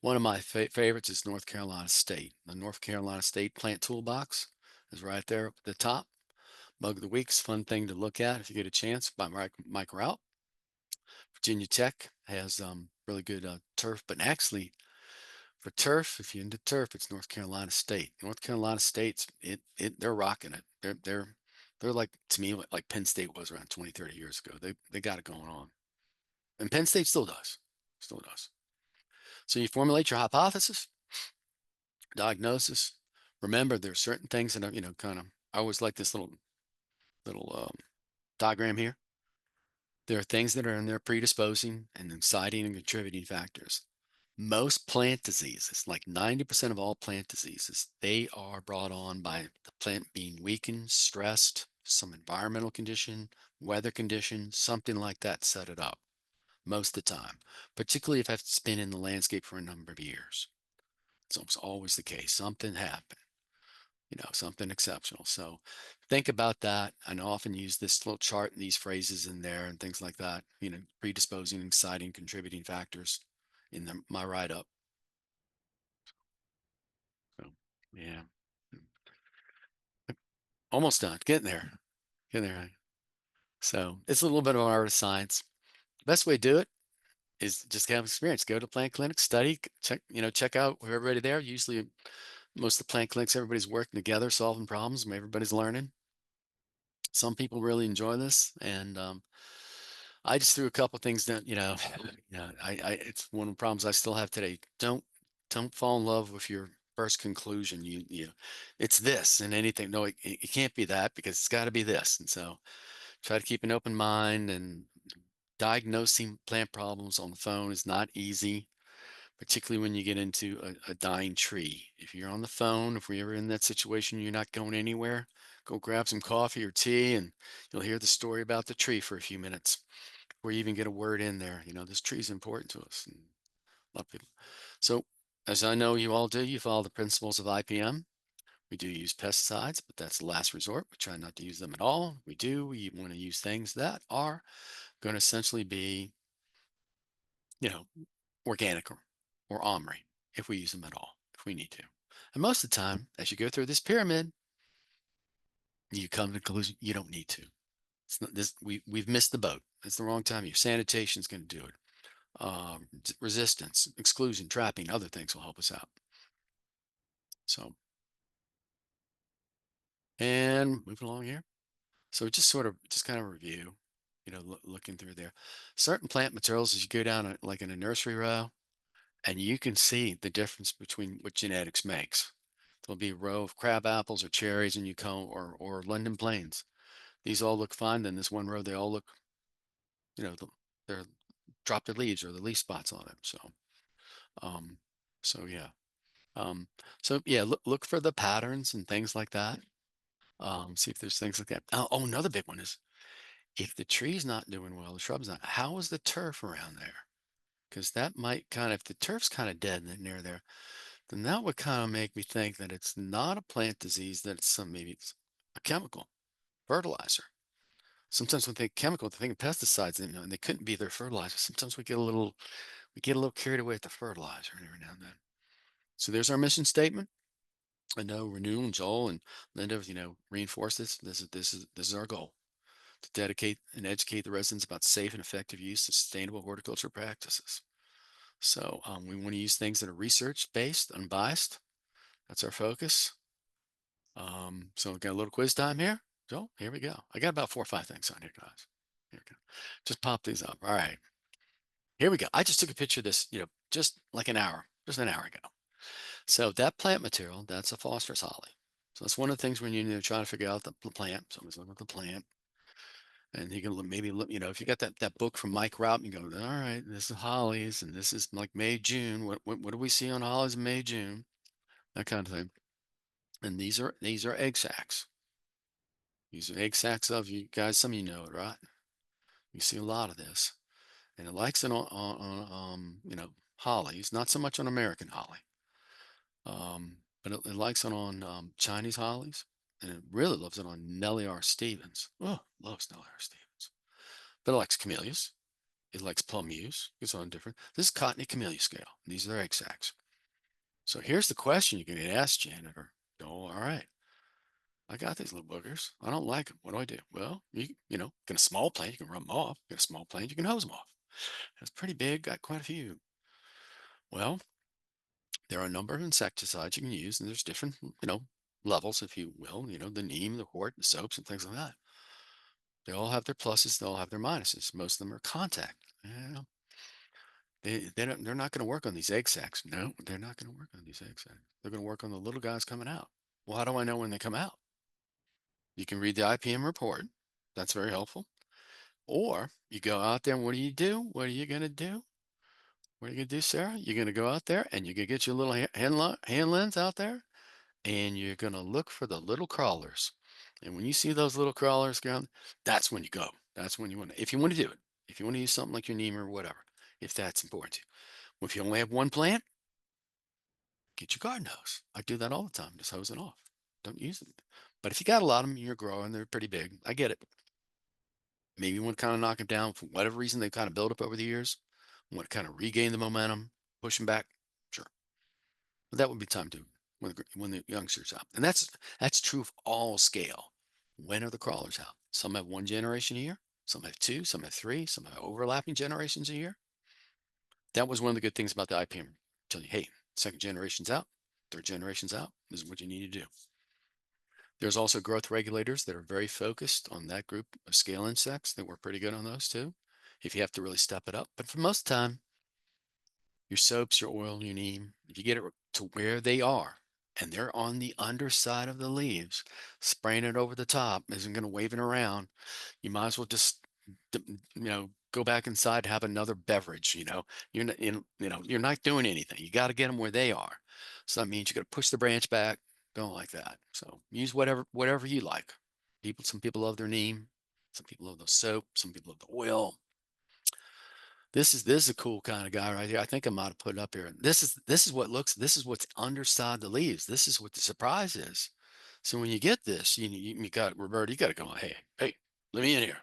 One of my favorites is North Carolina State. The North Carolina State Plant Toolbox is right there at the top. Bug of the Week's fun thing to look at if you get a chance by Mike Rout. Virginia Tech has really good turf, but actually for turf, if you're into turf, it's North Carolina State. North Carolina State's they're rocking it. They're like, to me, like Penn State was around 20, 30 years ago. They got it going on. And Penn State still does. Still does. So you formulate your hypothesis, diagnosis. Remember, there are certain things that are, kind of, I always like this little diagram here. There are things that are in there predisposing and inciting and contributing factors. Most plant diseases, like 90% of all plant diseases, they are brought on by the plant being weakened, stressed, some environmental condition, weather condition, something like that set it up most of the time, particularly if it's been in the landscape for a number of years. It's almost always the case. Something happened, something exceptional. So think about that. I often use this little chart and these phrases in there and things like that, predisposing, inciting, contributing factors in my write-up. So, yeah, almost done. Getting there. Getting there. So it's a little bit of an art of science. Best way to do it is just have experience. Go to plant clinic, study, check out everybody there. Usually most of the plant clinics, everybody's working together, solving problems, and everybody's learning. Some people really enjoy this, and I just threw a couple things down. It's one of the problems I still have today. Don't fall in love with your first conclusion. It's this and anything. No, it can't be that because it's got to be this. And so try to keep an open mind, and diagnosing plant problems on the phone is not easy, particularly when you get into a dying tree. If you're on the phone, if we're ever in that situation, you're not going anywhere, go grab some coffee or tea and you'll hear the story about the tree for a few minutes. before you even get a word in there. You know, this tree is important to us. And a lot of people. So, as I know you all do, you follow the principles of IPM. We do use pesticides, but that's the last resort. We try not to use them at all. We do. We want to use things that are going to essentially be, you know, organic or OMRI if we use them at all, if we need to. And most of the time, as you go through this pyramid, you come to the conclusion you don't need to. It's not this. We've missed the boat. It's the wrong time. Your sanitation is going to do it. Resistance, exclusion, trapping, other things will help us out. So, and moving along here. So just kind of review, you know, looking through there. Certain plant materials, as you go down like in a nursery row, and you can see the difference between what genetics makes. There'll be a row of crab apples or cherries, and you come or London plains. These all look fine. Then this one row, they all look, you know, they're dropped their leaves or the leaf spots on them. Um, so yeah. Um, so yeah, look for the patterns and things like that. See if there's things like that. Oh, another big one is if the tree's not doing well, the shrub's not, how is the turf around there? Because that might kind of, if the turf's kind of dead near there, then that would kind of make me think that it's not a plant disease, that it's maybe it's a chemical fertilizer. Sometimes when they think chemical, they think of pesticides, you know, and they couldn't be their fertilizer. Sometimes we get a little carried away with the fertilizer every now and then. So there's our mission statement. I know Renewal and Joel and Linda, you know, reinforce this. This is our goal, to dedicate and educate the residents about safe and effective use of sustainable horticulture practices. So we want to use things that are research-based, unbiased. That's our focus. So we've got a little quiz time here. So here we go. I got about 4 or 5 things on here, guys. Here we go. Just pop these up. All right. Here we go. I just took a picture of this, you know, just an hour ago. So that plant material, that's a phosphorus holly. So that's one of the things when you're trying to figure out the plant. Someone's looking at the plant. And you can maybe look, you know, if you got that book from Mike Rout, you go, all right, this is hollies, and this is like May, June. What do we see on hollies in May, June? That kind of thing. And these are egg sacs. These are egg sacs of you guys. Some of you know it, right? You see a lot of this, and it likes it on you know, hollies. Not so much on American holly, but it likes it on Chinese hollies, and it really loves it on Nellie R. Stevens. Oh, loves Nellie R. Stevens. But it likes camellias. It likes plum yews. It's on different. This is cottony camellia scale. These are their egg sacs. So here's the question you're going to ask janitor. Oh, all right. I got these little boogers. I don't like them. What do? Well, you know, get a small plant, you can run them off. Get a small plant, you can hose them off. It's pretty big, got quite a few. Well, there are a number of insecticides you can use, and there's different, you know, levels, if you will. You know, the neem, the wart, the soaps, and things like that. They all have their pluses. They all have their minuses. Most of them are contact. Yeah, they're not going to work on these egg sacs. No, they're not going to work on these egg sacs. They're going to work on the little guys coming out. Well, how do I know when they come out? You can read the IPM report. That's very helpful. Or you go out there and what do you do? What are you going to do? What are you going to do, Sarah? You're going to go out there and you're going to get your little hand lens out there and you're going to look for the little crawlers. And when you see those little crawlers around, that's when you go. That's when you want to, if you want to do it, if you want to use something like your neem or whatever, if that's important to you. Well, if you only have one plant, get your garden hose. I do that all the time. Just hose it off. Don't use it. But if you got a lot of them, you're growing, they're pretty big. I get it. Maybe you want to kind of knock them down for whatever reason they kind of built up over the years. Want to kind of regain the momentum, push them back. Sure. But that would be time to when the youngsters out. And that's true of all scale. When are the crawlers out? Some have 1 generation a year. Some have 2. Some have 3. Some have overlapping generations a year. That was one of the good things about the IPM. Tell you, hey, 2nd generation's out, 3rd generation's out. This is what you need to do. There's also growth regulators that are very focused on that group of scale insects that work pretty good on those too, if you have to really step it up. But for most of the time, your soaps, your oil, your neem, if you get it to where they are and they're on the underside of the leaves, spraying it over the top isn't going to wave it around. You might as well just, you know, go back inside, have another beverage. You know, you're not doing anything. You got to get them where they are. So that means you got to push the branch back. Don't like that. So use whatever you like. Some people love their neem. Some people love the soap. Some people love the oil. This is a cool kind of guy right here. I think I might have put it up here. This is what's underside the leaves. This is what the surprise is. So when you get this, you got Roberta, you got to go, hey, let me in here.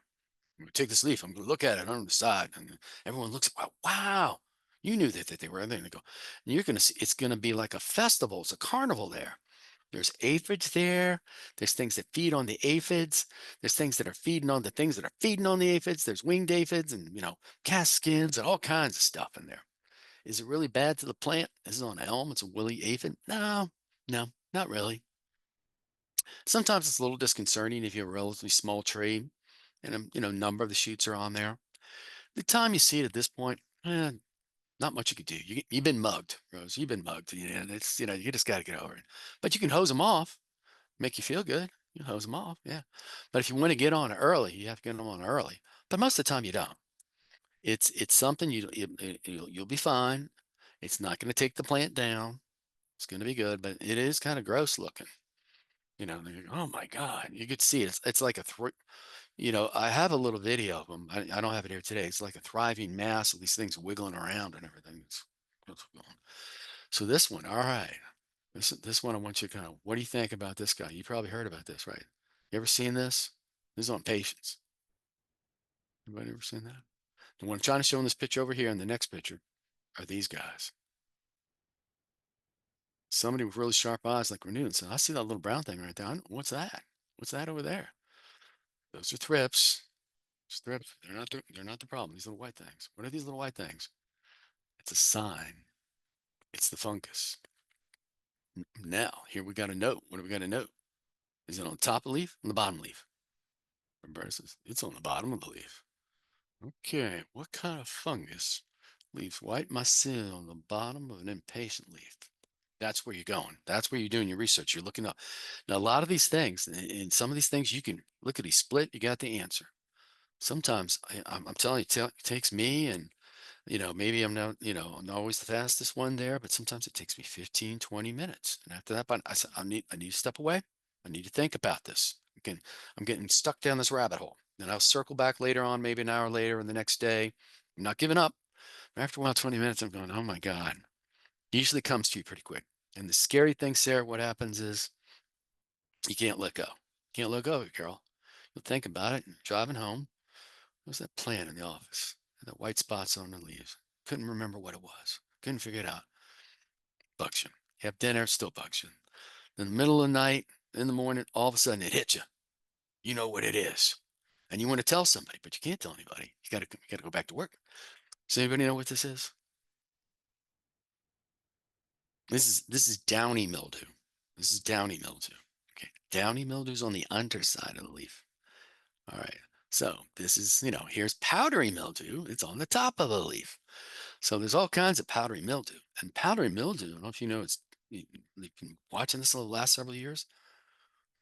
I'm gonna take this leaf. I'm gonna look at it on the side, and everyone looks. Wow, you knew that they were there. And they go, and you're gonna see. It's gonna be like a festival. It's a carnival there. There's aphids there. There's things that feed on the aphids. There's things that are feeding on the things that are feeding on the aphids. There's winged aphids and, cast skins and all kinds of stuff in there. Is it really bad to the plant? This is on an elm. It's a woolly aphid. No, no, not really. Sometimes it's a little disconcerting if you have a relatively small tree and number of the shoots are on there. The time you see it at this point, not much you could do. You've been mugged, Rose. You've been mugged. It's you just got to get over it. But you can hose them off, make you feel good. You hose them off, yeah. But if you want to get on it early, you have to get them on early. But most of the time, you don't. It's something you'll be fine. It's not going to take the plant down. It's going to be good, but it is kind of gross looking. Oh my God, you could see it. It's like I have a little video of them. I don't have it here today. It's like a thriving mass of these things wiggling around and everything. So this one, all right. This one, I want you to what do you think about this guy? You probably heard about this, right? You ever seen this? This is on patience. Anybody ever seen that? The one I'm trying to show in this picture over here and the next picture are these guys. Somebody with really sharp eyes like Renew and said, I see that little brown thing right there. What's that? What's that over there? Those are thrips. Thrips. They're not the problem. These little white things. What are these little white things? It's a sign. It's the fungus. Now, here we got a note. What do we got to note? Is it on the top of the leaf? On the bottom leaf? Roberta says, it's on the bottom of the leaf. Okay, what kind of fungus leaves white mycelium on the bottom of an impatient leaf? That's where you're going. That's where you're doing your research. You're looking up. Now, a lot of these things, and some of these things, you can look at these split, you got the answer. Sometimes, I'm telling you, it takes me and maybe I'm not, I'm not always the fastest one there, but sometimes it takes me 15, 20 minutes. And after that, I said, I need to step away. I need to think about this. I'm getting stuck down this rabbit hole. And I'll circle back later on, maybe an hour later or the next day. I'm not giving up. After a while, 20 minutes, I'm going, oh my God. It usually comes to you pretty quick. And the scary thing, Sarah, what happens is you can't let go. You can't let go of it, Carol. You'll think about it and driving home. What was that plant in the office? The white spots on the leaves. Couldn't remember what it was. Couldn't figure it out. Bugs you. You have dinner, still bugs you. In the middle of the night, in the morning, all of a sudden it hits you. You know what it is. And you want to tell somebody, but you can't tell anybody. You gotta go back to work. Does anybody know what this is? This is downy mildew. This is downy mildew. Okay. Downy mildew is on the underside of the leaf. All right. So this is, here's powdery mildew. It's on the top of the leaf. So there's all kinds of powdery mildew. And powdery mildew, I don't know if you know, you've been watching this the last several years.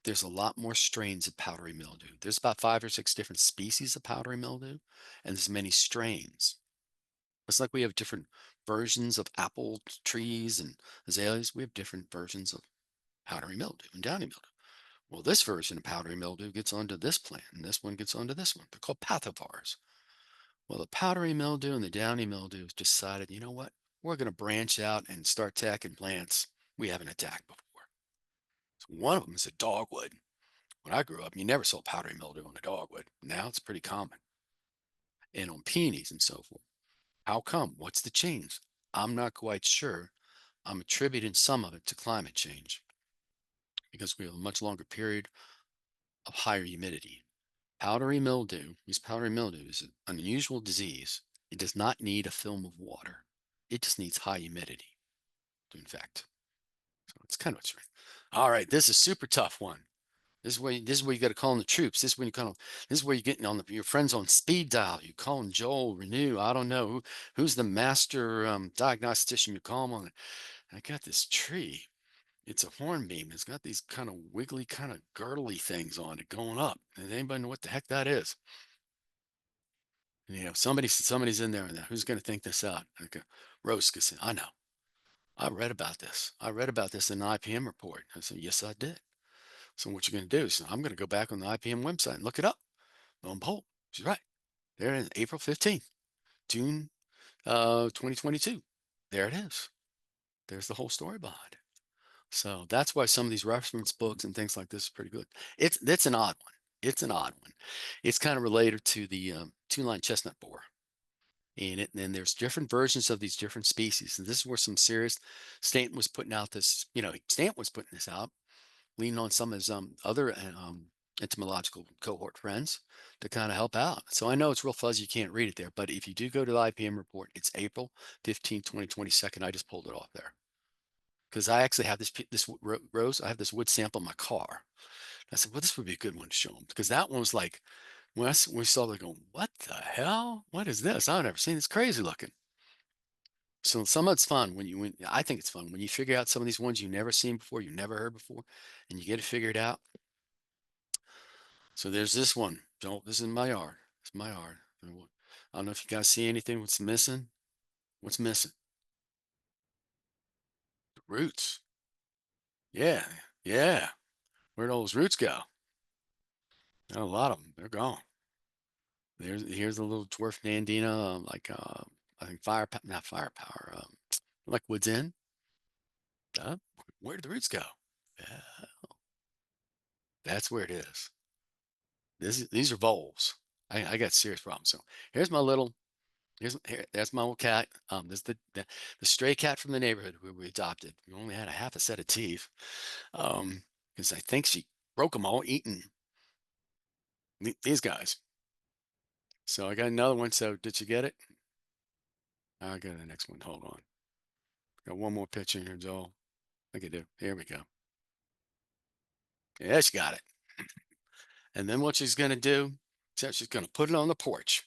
There's a lot more strains of powdery mildew. There's about 5 or 6 different species of powdery mildew, and there's many strains. It's like we have different versions of apple trees and azaleas. We have different versions of powdery mildew and downy mildew. Well, this version of powdery mildew gets onto this plant, and this one gets onto this one. They're called pathivars. Well, the powdery mildew and the downy mildew decided, you know what? We're going to branch out and start attacking plants we haven't attacked before. So one of them is a dogwood. When I grew up, you never saw powdery mildew on a dogwood. Now it's pretty common. And on peonies and so forth. How come? What's the change? I'm not quite sure. I'm attributing some of it to climate change because we have a much longer period of higher humidity. Powdery mildew is an unusual disease. It does not need a film of water. It just needs high humidity to infect. So it's kind of what's right. All right, this is a super tough one. This is where you got to call in the troops. This is where you're getting on your friends on speed dial. You call them Joel, Renew. I don't know who's the master diagnostician. You call them on it. I got this tree. It's a hornbeam. It's got these kind of wiggly, kind of girdly things on it going up. Does anybody know what the heck that is? Somebody's in there and who's going to think this out? Okay. Rose can say, I know. I read about this. I read about this in an IPM report. I said, yes, I did. So what you're going to do is I'm going to go back on the IPM website and look it up. Lo and behold, she's right. There in April 15th, June 2022. There it is. There's the whole story behind it. So that's why some of these reference books and things like this is pretty good. It's an odd one. It's an odd one. It's kind of related to the two-line chestnut borer. And there's different versions of these different species. And this is where some serious Stanton was putting out this, Stanton was putting this out, leaning on some of his other entomological cohort friends to kind of help out. So I know it's real fuzzy, you can't read it there, but if you do go to the IPM report, it's April 15th, 2022. I just pulled it off there because I actually have this rose. I have this wood sample in my car. I said, well, this would be a good one to show them because that one was like, when we saw it going, what the hell? What is this? I've never seen this, crazy looking. So some of it's fun when I think it's fun when you figure out some of these ones you've never seen before, you've never heard before, and you get it figured out. So there's this one. This is my yard. It's my yard. I don't know if you guys see anything. What's missing? What's missing? The roots. Yeah, yeah. Where'd all those roots go? A lot of them. They're gone. Here's a little dwarf nandina, I think not firepower, like Woods End. Where did the roots go? Yeah, that's where it is. These are voles. I got serious problems. So here's my little that's my old cat. This is the stray cat from the neighborhood where we adopted. We only had a half a set of teeth. Because I think she broke them all eating these guys. So I got another one. So did you get it? I'll go to the next one. Hold on. Got one more picture here, Joel. I could do. Here we go. Yeah, she got it. And then what she's gonna do, she's gonna put it on the porch.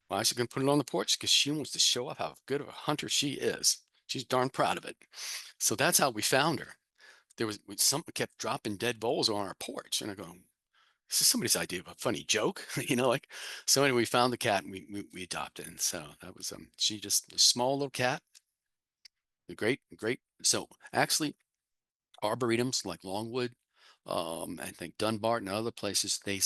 Why is she gonna put it on the porch? Because she wants to show off how good of a hunter she is. She's darn proud of it. So that's how we found her. Something kept dropping dead voles on our porch, and I go, this is somebody's idea of a funny joke, So anyway, we found the cat and we adopted, and so that was she just a small little cat, a great. So actually, arboretums like Longwood, I think Dunbar and other places, they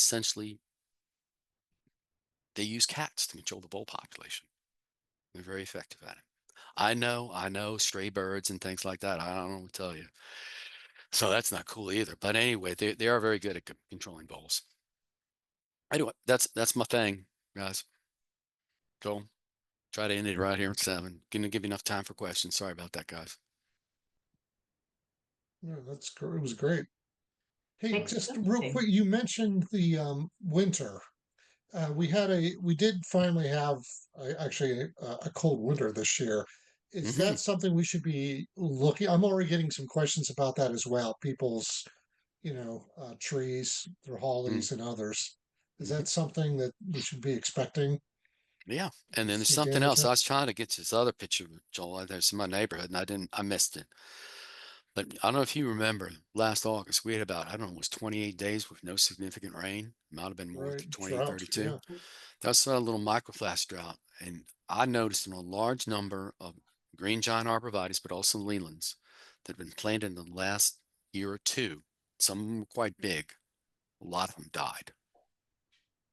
use cats to control the vole population. They're very effective at it. I know, stray birds and things like that. I don't know what to tell you. So that's not cool either. But anyway, they are very good at controlling voles. Anyway, that's my thing, guys. Go try to end it right here at 7. Gonna give you enough time for questions. Sorry about that, guys. Yeah, that's great. It was great. Hey, Thanks just for real listening. quick, you mentioned the winter. We did finally have actually a cold winter this year. Is Hmm. that something we should be looking? I'm already getting some questions about that as well. People's, trees, their hollies and others. Is Hmm. that something that we should be expecting Yeah. And to then there's see something damage else. in? I was trying to get this other picture, Joel. There's in my neighborhood, and I missed it. But I don't know if you remember last August, we had about, I don't know, it was 28 days with no significant rain. Might have been more, Right, 28, drought. 32. Yeah, That's a little microflash drought. And I noticed in a large number of green giant arborvitaes, but also lelands that have been planted in the last year or two. Some of them were quite big. A lot of them died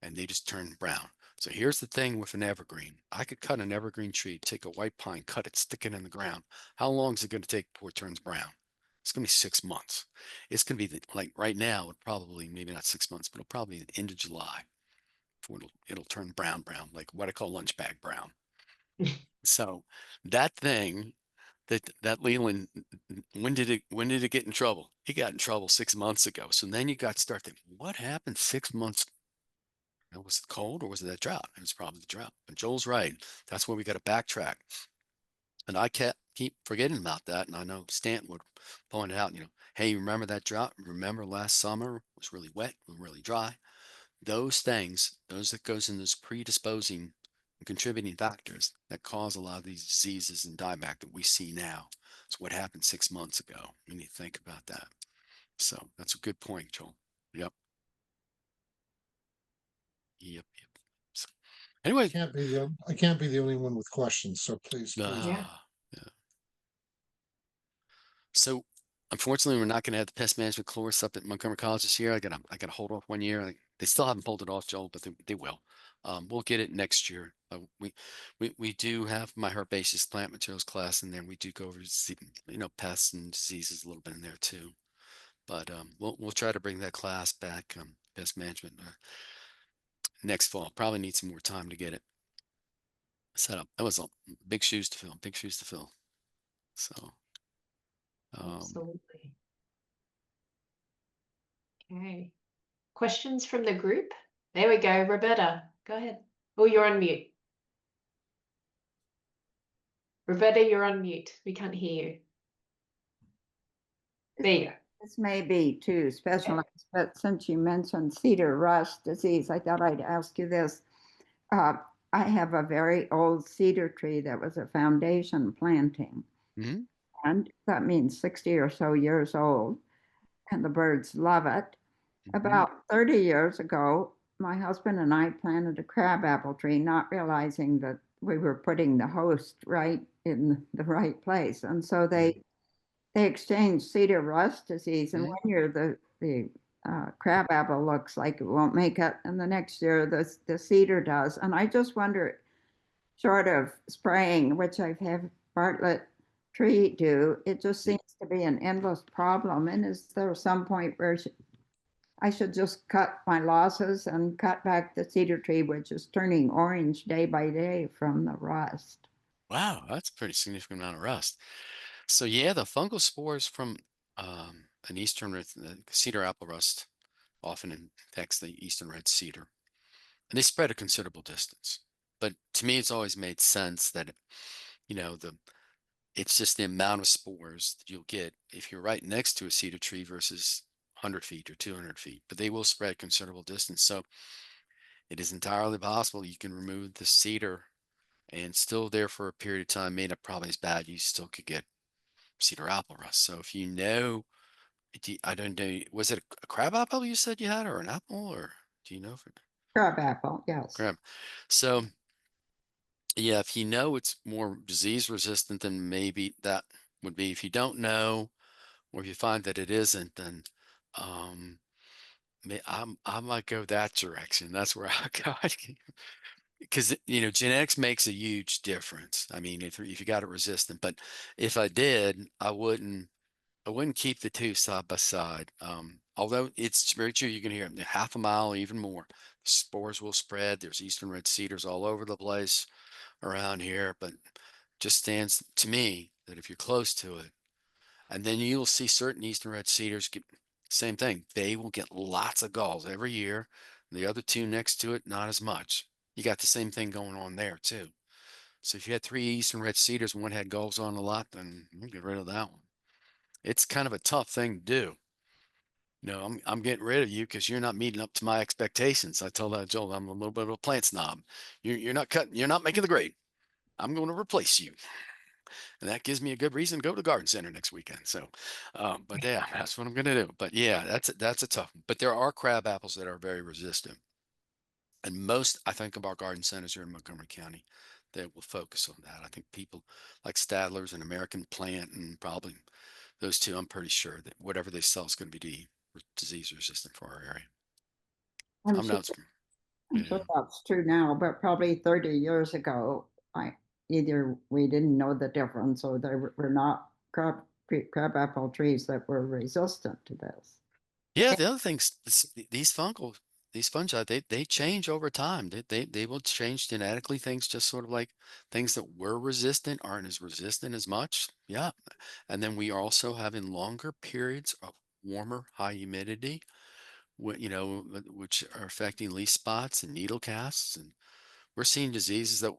and they just turned brown. So here's the thing with an evergreen. I could cut an evergreen tree, take a white pine, cut it, stick it in the ground. How long is it going to take before it turns brown? It's going to be 6 months. It's going to be like right now, probably maybe not 6 months, but it'll probably be the end of July before it'll turn brown, like what I call lunch bag brown. So that thing, that Leland, when did it get in trouble? It got in trouble 6 months ago. So then you got to start thinking, what happened 6 months? Was it cold or was it that drought? It was probably the drought. But Joel's right. That's where we got to backtrack. And I keep forgetting about that. And I know Stanton would point it out, hey, you remember that drought? Remember last summer was really wet and really dry? Those things, those that goes in those predisposing and contributing factors that cause a lot of these diseases and dieback that we see now. It's what happened 6 months ago. We need to think about that. So that's a good point, Joel. Yep. Yep. So, anyway, I can't be the only one with questions. So please, please. Yeah. yeah. So Unfortunately, we're not going to have the pest management course up at Montgomery College this year. I got to hold off 1 year. They still haven't pulled it off, Joel, but they will. We'll get it next year. We do have my herbaceous plant materials class, and then we do go over pests and diseases a little bit in there too. But we'll try to bring that class back, pest management, next fall. Probably need some more time to get it set up. That was big shoes to fill. Big shoes to fill. So. Absolutely. Okay. Questions from the group? There we go. Roberta, go ahead. Oh, you're on mute. Roberta, you're on mute. We can't hear you. There you go. This may be too specialized, but since you mentioned cedar rust disease, I thought I'd ask you this. I have a very old cedar tree that was a foundation planting. Mm-hmm. And that means 60 or so years old. And the birds love it. Mm-hmm. About 30 years ago, my husband and I planted a crabapple tree, not realizing that we were putting the host right in the right place. And so they exchanged cedar rust disease. And 1 year the crabapple looks like it won't make it, and the next year the cedar does. And I just wonder, short of spraying, which I've had Bartlett tree do, it just seems to be an endless problem. And is there some point where I should just cut my losses and cut back the cedar tree, which is turning orange day by day from the rust? Wow, that's a pretty significant amount of rust. So yeah, the fungal spores from an eastern cedar apple rust often infects the eastern red cedar, and they spread a considerable distance. But to me, it's always made sense that it's just the amount of spores that you'll get if you're right next to a cedar tree versus 100 feet or 200 feet. But they will spread considerable distance, so it is entirely possible you can remove the cedar and still there for a period of time, may not probably as bad. You still could get cedar apple rust. So if you know, I don't know, was it a crab apple you said you had, or an apple, or do you know if it Crabapple, yes. crab? So yeah, if you know it's more disease resistant, then maybe that would be. If you don't know, or if you find that it isn't, then I might go that direction. That's where I go. Because genetics makes a huge difference. I mean, if you got it resistant, but if I did, I wouldn't keep the two side by side. Although it's very true, you can hear them half a mile, even more. Spores will spread. There's eastern red cedars all over the place around here, but just stands to me that if you're close to it, and then you'll see certain eastern red cedars get same thing. They will get lots of galls every year. The other two next to it, not as much. You got the same thing going on there too. So if you had 3 eastern red cedars and one had galls on a lot, then you get rid of that one. It's kind of a tough thing to do. I'm getting rid of you because you're not meeting up to my expectations. I told Joel I'm a little bit of a plant snob. You're not cutting. You're not making the grade. I'm going to replace you, and that gives me a good reason to go to the garden center next weekend. So, but yeah, that's what I'm going to do. But yeah, that's a tough one. But there are crab apples that are very resistant, and most I think of our garden centers here in Montgomery County that will focus on that. I think people like Stadler's and American Plant, and probably those two, I'm pretty sure that whatever they sell is going to be disease resistant for our area. I'm I'm sure, not. I'm sure that's true now, but probably 30 years ago, either we didn't know the difference or there were not crabapple trees that were resistant to this. Yeah, the other things, these fungi, they change over time. They will change genetically. Things just sort of like things that were resistant aren't as resistant as much. Yeah, and then we are also having longer periods of warmer, high humidity, which are affecting leaf spots and needle casts, and we're seeing diseases that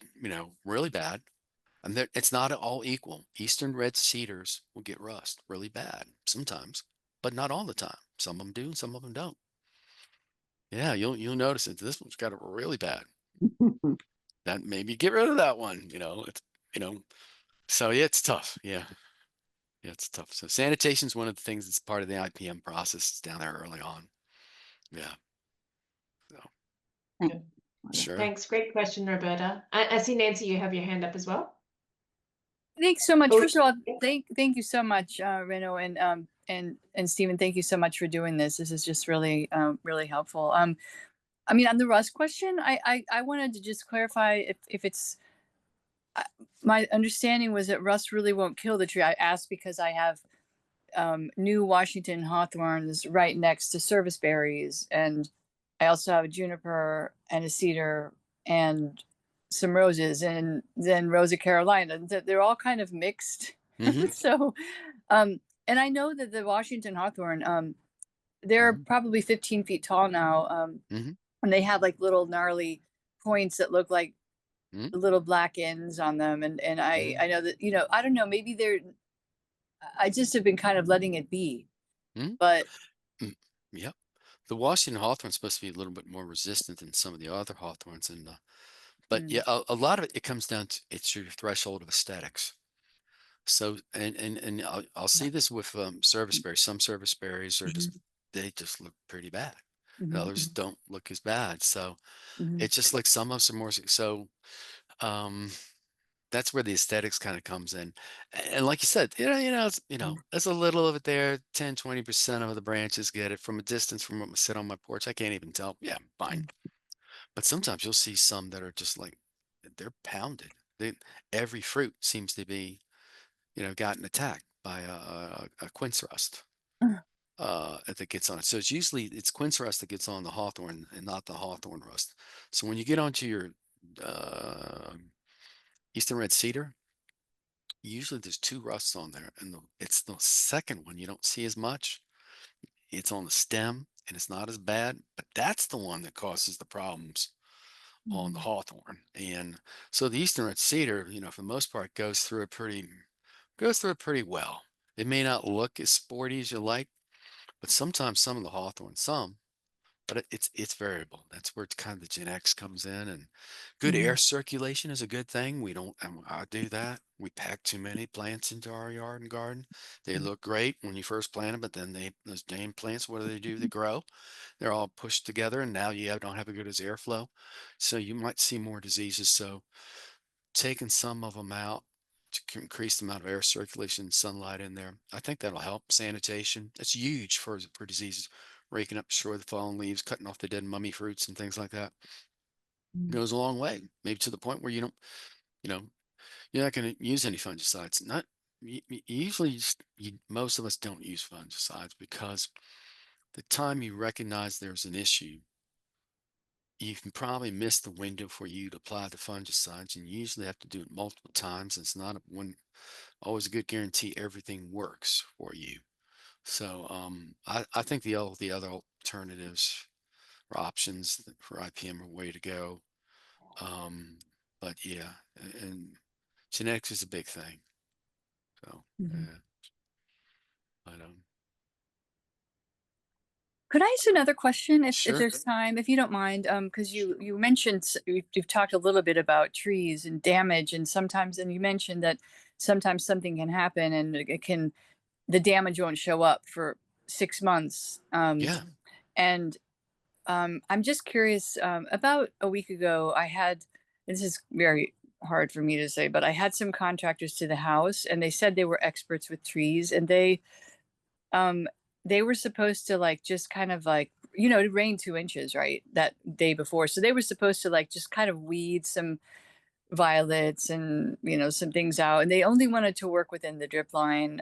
really bad. And it's not all equal. Eastern red cedars will get rust really bad sometimes, but not all the time. Some of them do, and some of them don't. Yeah, you'll notice it. This one's got it really bad. That maybe get rid of that one. It's so yeah, it's tough. Yeah, it's tough. So sanitation is one of the things that's part of the IPM process. It's down there early on. Yeah. So Thank- sure. Thanks. Great question, Roberta. I see, Nancy, you have your hand up as well. Thanks so much. Oh, First of all, thank you so much, Reno and Stephen. Thank you so much for doing this. This is just really really helpful. I mean, on the rust question, I wanted to just clarify if it's my understanding was that rust really won't kill the tree. I asked because I have new Washington hawthorns right next to serviceberries, and I also have a juniper and a cedar and some roses, and then Rosa Carolina. They're all kind of mixed. Mhm. So, and I know that the Washington hawthorn, they're Mhm. probably 15 feet tall now, Mhm. and they have like little gnarly points that look like Mhm. little black ends on them, and Mhm. I know that, you know, I don't know, maybe they're, I just have been kind of letting it be, Mhm. but Mm. Yep. The Washington hawthorn's supposed to be a little bit more resistant than some of the other hawthorns, and but mm, yeah, a lot of it comes down to it's your threshold of aesthetics. So and I'll see this with service berries. Some service berries are just mhm, they just look pretty bad. And mhm, others don't look as bad. So mhm, it's just like some of us are more so um that's where the aesthetics kind of comes in. And like you said, mhm, there's a little of it there, 10-20% of the branches get it from a distance from what sit on my porch. I can't even tell. Yeah, fine. mhm, But sometimes you'll see some that are just like they're pounded. Every fruit seems to be, gotten attacked by a quince rust that gets on it. So it's quince rust that gets on the hawthorn and not the hawthorn rust. So when you get onto your uh, eastern red cedar, usually there's two rusts on there, and it's the second one you don't see as much. It's on the stem, and it's not as bad, but that's the one that causes the problems on the mhm, hawthorn. And so the eastern red cedar, for the most part, goes through it pretty well. It may not look as sporty as you like, but sometimes some of the hawthorn, but it's variable. That's where it's kind of the genetics comes in, and good air mhm, circulation is a good thing. We don't, I do that. We pack too many plants into our yard and garden. They look great when you first plant them, but then those damn plants, what do? They grow. They're all pushed together, and now you don't have a good as airflow. So you might see more diseases. So taking some of them out to increase the amount of air circulation and sunlight in there, I think that'll help. Sanitation, that's huge for diseases. Raking up, destroy the fallen leaves, cutting off the dead mummy fruits and things like that mhm, goes a long way. Maybe to the point where you know, you're not going to use any fungicides. Not usually, most of us don't use fungicides because the time you recognize there's an issue, you can probably miss the window for you to apply the fungicides, and you usually have to do it multiple times. It's not always a good guarantee everything works for you. So I think the other alternatives or options for IPM are way to go. Um, but yeah, and genetics is a big thing. So mhm. yeah, but Could I ask another question if sure. there's time, if you don't mind? Because you mentioned you've talked a little bit about trees and damage, and sometimes, and you mentioned that sometimes something can happen and it can, the damage won't show up for 6 months. Yeah. And I'm just curious. About a week ago, I had, this is very hard for me to say, but I had some contractors to the house, and they said they were experts with trees, and um, they were supposed to like just kind of like, you know, it rained 2 inches right that day before, so they were supposed to like just kind of weed some violets and, you know, some things out, and they only wanted to work within the drip line.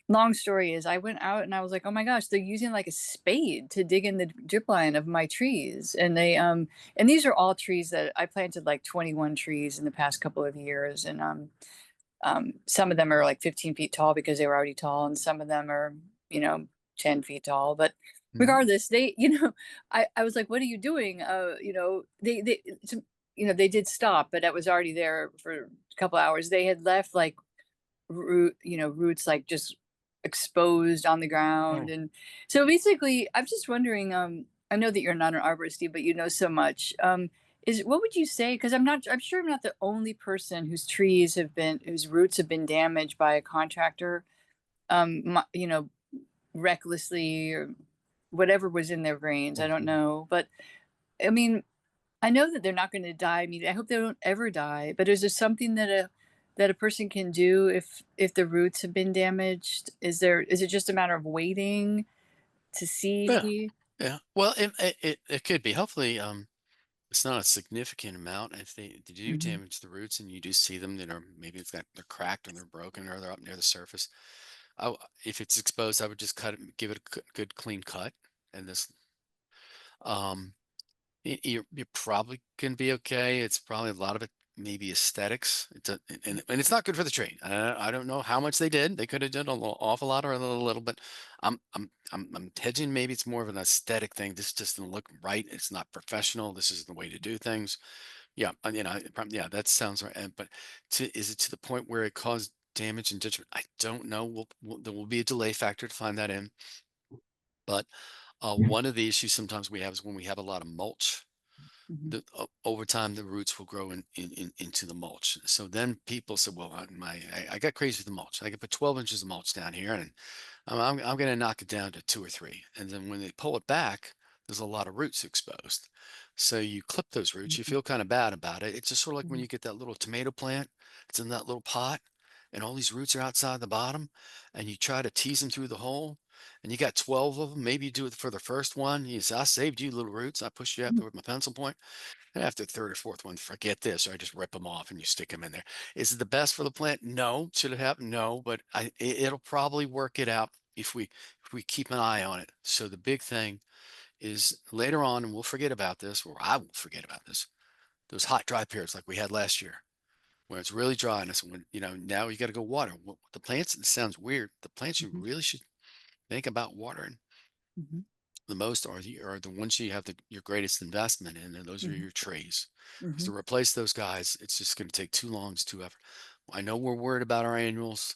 Long story is I went out and I was like, oh my gosh, they're using like a spade to dig in the drip line of my trees. And and these are all trees that I planted, like 21 trees in the past couple of years. And some of them are like 15 feet tall because they were already tall, and some of them are, you know, 10 feet tall. But Mhm. regardless, they, you know, I was like, what are you doing? You know, they did stop, but that was already there for a couple hours. They had left like roots like just exposed on the ground. Oh. And so basically, I'm just wondering, I know that you're not an arborist, but you know so much. Is what would you say? Because I'm sure I'm not the only person whose roots have been damaged by a contractor, you know, recklessly or whatever was in their brains. I don't Mhm. know. But I mean, I know that they're not going to die. I mean, I hope they don't ever die. But is there something that that a person can do if the roots have been damaged? Is it just a matter of waiting to Yeah, see? yeah. Well, it could be. Hopefully, it's not a significant amount. If they do Mhm. damage the roots and you do see them, maybe they're cracked or they're broken or they're up near the surface. If it's exposed, I would just cut it, give it a good clean cut, and this um you're probably gonna be okay. It's probably a lot of it maybe aesthetics. And it's not good for the tree. I don't know how much they did. They could have done a little awful lot or a little bit. I'm hedging. Maybe it's more of an aesthetic thing. This just doesn't look right. It's not professional. This is the way to do things. Yeah, yeah, that sounds right. But is it to the point where it caused damage and detriment? I don't know. There will be a delay factor to find that in. But one of the issues sometimes we have is when we have a lot of mulch Mhm. over time the roots will grow into the mulch. So then people say, well, I got crazy with the mulch. I could put 12 inches of mulch down here, and I'm going to knock it down to 2 or 3. And then when they pull it back, there's a lot of roots exposed. So you clip those roots. You feel kind of bad about it. It's just sort of like when you get that little tomato plant. It's in that little pot, and all these roots are outside the bottom, and you try to tease them through the hole. And you got 12 of them. Maybe you do it for the first one. You say, I saved you, little roots. I pushed you out there with my pencil point. And after the third or fourth one, forget this, or I just rip them off and you stick them in there. Is it the best for the plant? No. Should it happen? No. But it'll probably work it out if we keep an eye on it. So the big thing is later on, and we'll forget about this, or I will forget about this. Those hot, dry periods like we had last year, where it's really dry, and it's when now you got to go water. The plants. It sounds weird. The plants you Mhm. really should think about watering Mhm. the most are the ones you have your greatest investment in, and those are Mhm. your trees. Because Mhm. to replace those guys, it's just going to take too long. It's too effort. I know we're worried about our annuals.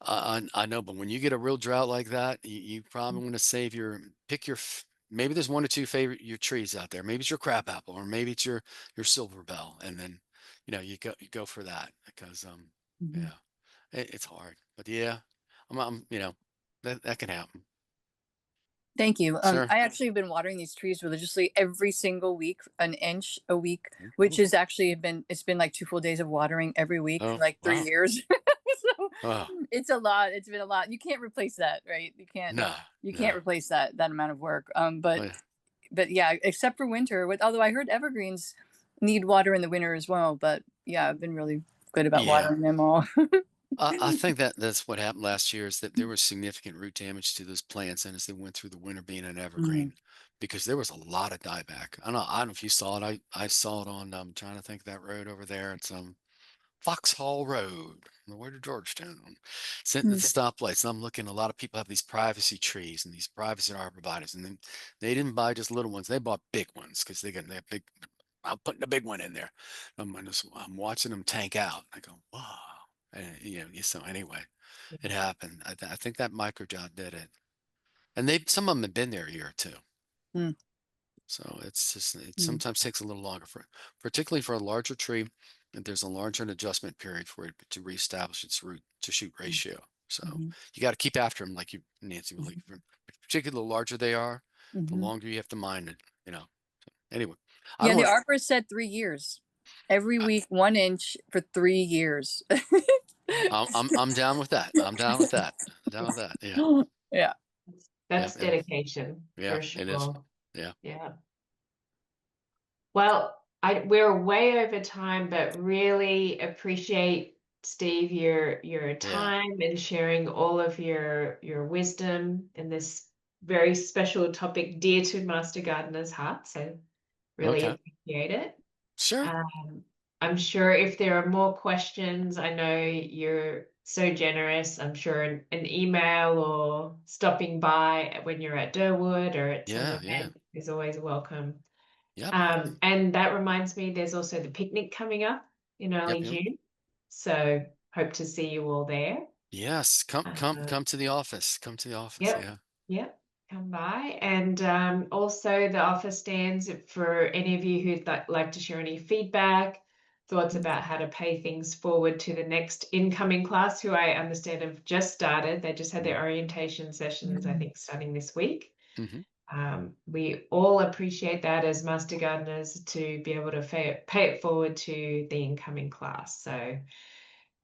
I know, but when you get a real drought like that, you probably want to pick maybe there's 1 or 2 favorite your trees out there. Maybe it's your crabapple, or maybe it's your silver bell, and then you go for that because Mhm. yeah, it's hard, but yeah, that can happen. Thank you. Sure. I actually have been watering these trees religiously every single week, an inch a week, which Ooh. is actually it's been like 2 full days of watering every week for Oh, like 3 wow. years. So Oh, it's a lot. It's been a lot. You can't replace that, right? no, You can't no. replace that amount of work. Oh, yeah. But yeah, except for winter. Although I heard evergreens need water in the winter as well. But yeah, I've been really good about Yeah. watering them all. I think that's what happened last year is that there was significant root damage to those plants, and as they went through the winter being an Mm, evergreen, because there was a lot of dieback. I don't know if you saw it. I saw it on. I'm trying to think of that road over there. It's Foxhall Road, on the way to Georgetown. Sitting at mm, the stoplights, and I'm looking. A lot of people have these privacy trees and these privacy arborvitaes, and then they didn't buy just little ones. They bought big ones because they have big. I'm putting a big one in there. I'm watching them tank out. I go, wow. And, so anyway, it happened. I think that micro drought did it, and some of them have been there a year or two. mm, So it's just it mm, sometimes takes a little longer particularly for a larger tree. And there's a larger adjustment period for it to reestablish its root to shoot mm, ratio. So mhm, you got to keep after them, like Nancy, mhm, particularly the larger they are, the mhm. longer you have to mind it. Anyway, I Yeah, don't the want. arborist said 3 years. Every I, week, 1 inch for 3 years. I'm down with that. I'm down with that. I'm down with that. Yeah, Yeah. yeah, That's dedication yeah. for It is. sure. Yeah. Yeah. Well, we're way over time, but really appreciate, Steve, your Yeah. time and sharing all of your wisdom in this very special topic dear to Master Gardener's heart. So really Okay. appreciate it. Sure. I'm sure if there are more questions, I know you're so generous. I'm sure an email or stopping by when you're at Durwood or at some Yeah. Yeah. event is always welcome. Yep. And that reminds me, there's also the picnic coming up in Yep. early Yep. June. So hope to see you all there. Yes. Come. Come. Uh, Come to the office. Come to the office. yep, Yeah. yep, come by. And also the offer stands for any of you who'd like to share any feedback, thoughts about how to pay things forward to the next incoming class, who I understand have just started. They just had their orientation sessions, I think, starting this week. Mm-hmm. We all appreciate that as Master Gardeners to be able to pay it forward to the incoming class. So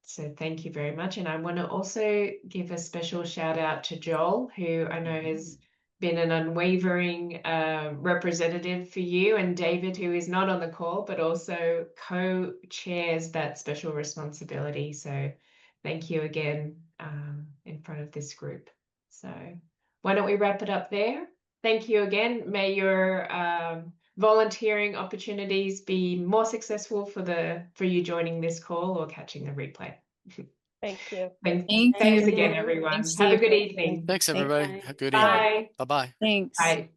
So thank you very much. And I want to also give a special shout out to Joel, who I know has been an unwavering representative for you, and David, who is not on the call, but also co-chairs that special responsibility. So thank you again in front of this group. So why don't we wrap it up there? Thank you again. May your volunteering opportunities be more successful for you joining this call or catching the replay. Thank you. Thank Thanks you. again, everyone. Thanks, Have a Steve. good evening. Thanks, everybody. Bye. Good evening. Bye. Bye-bye. Thanks. Bye.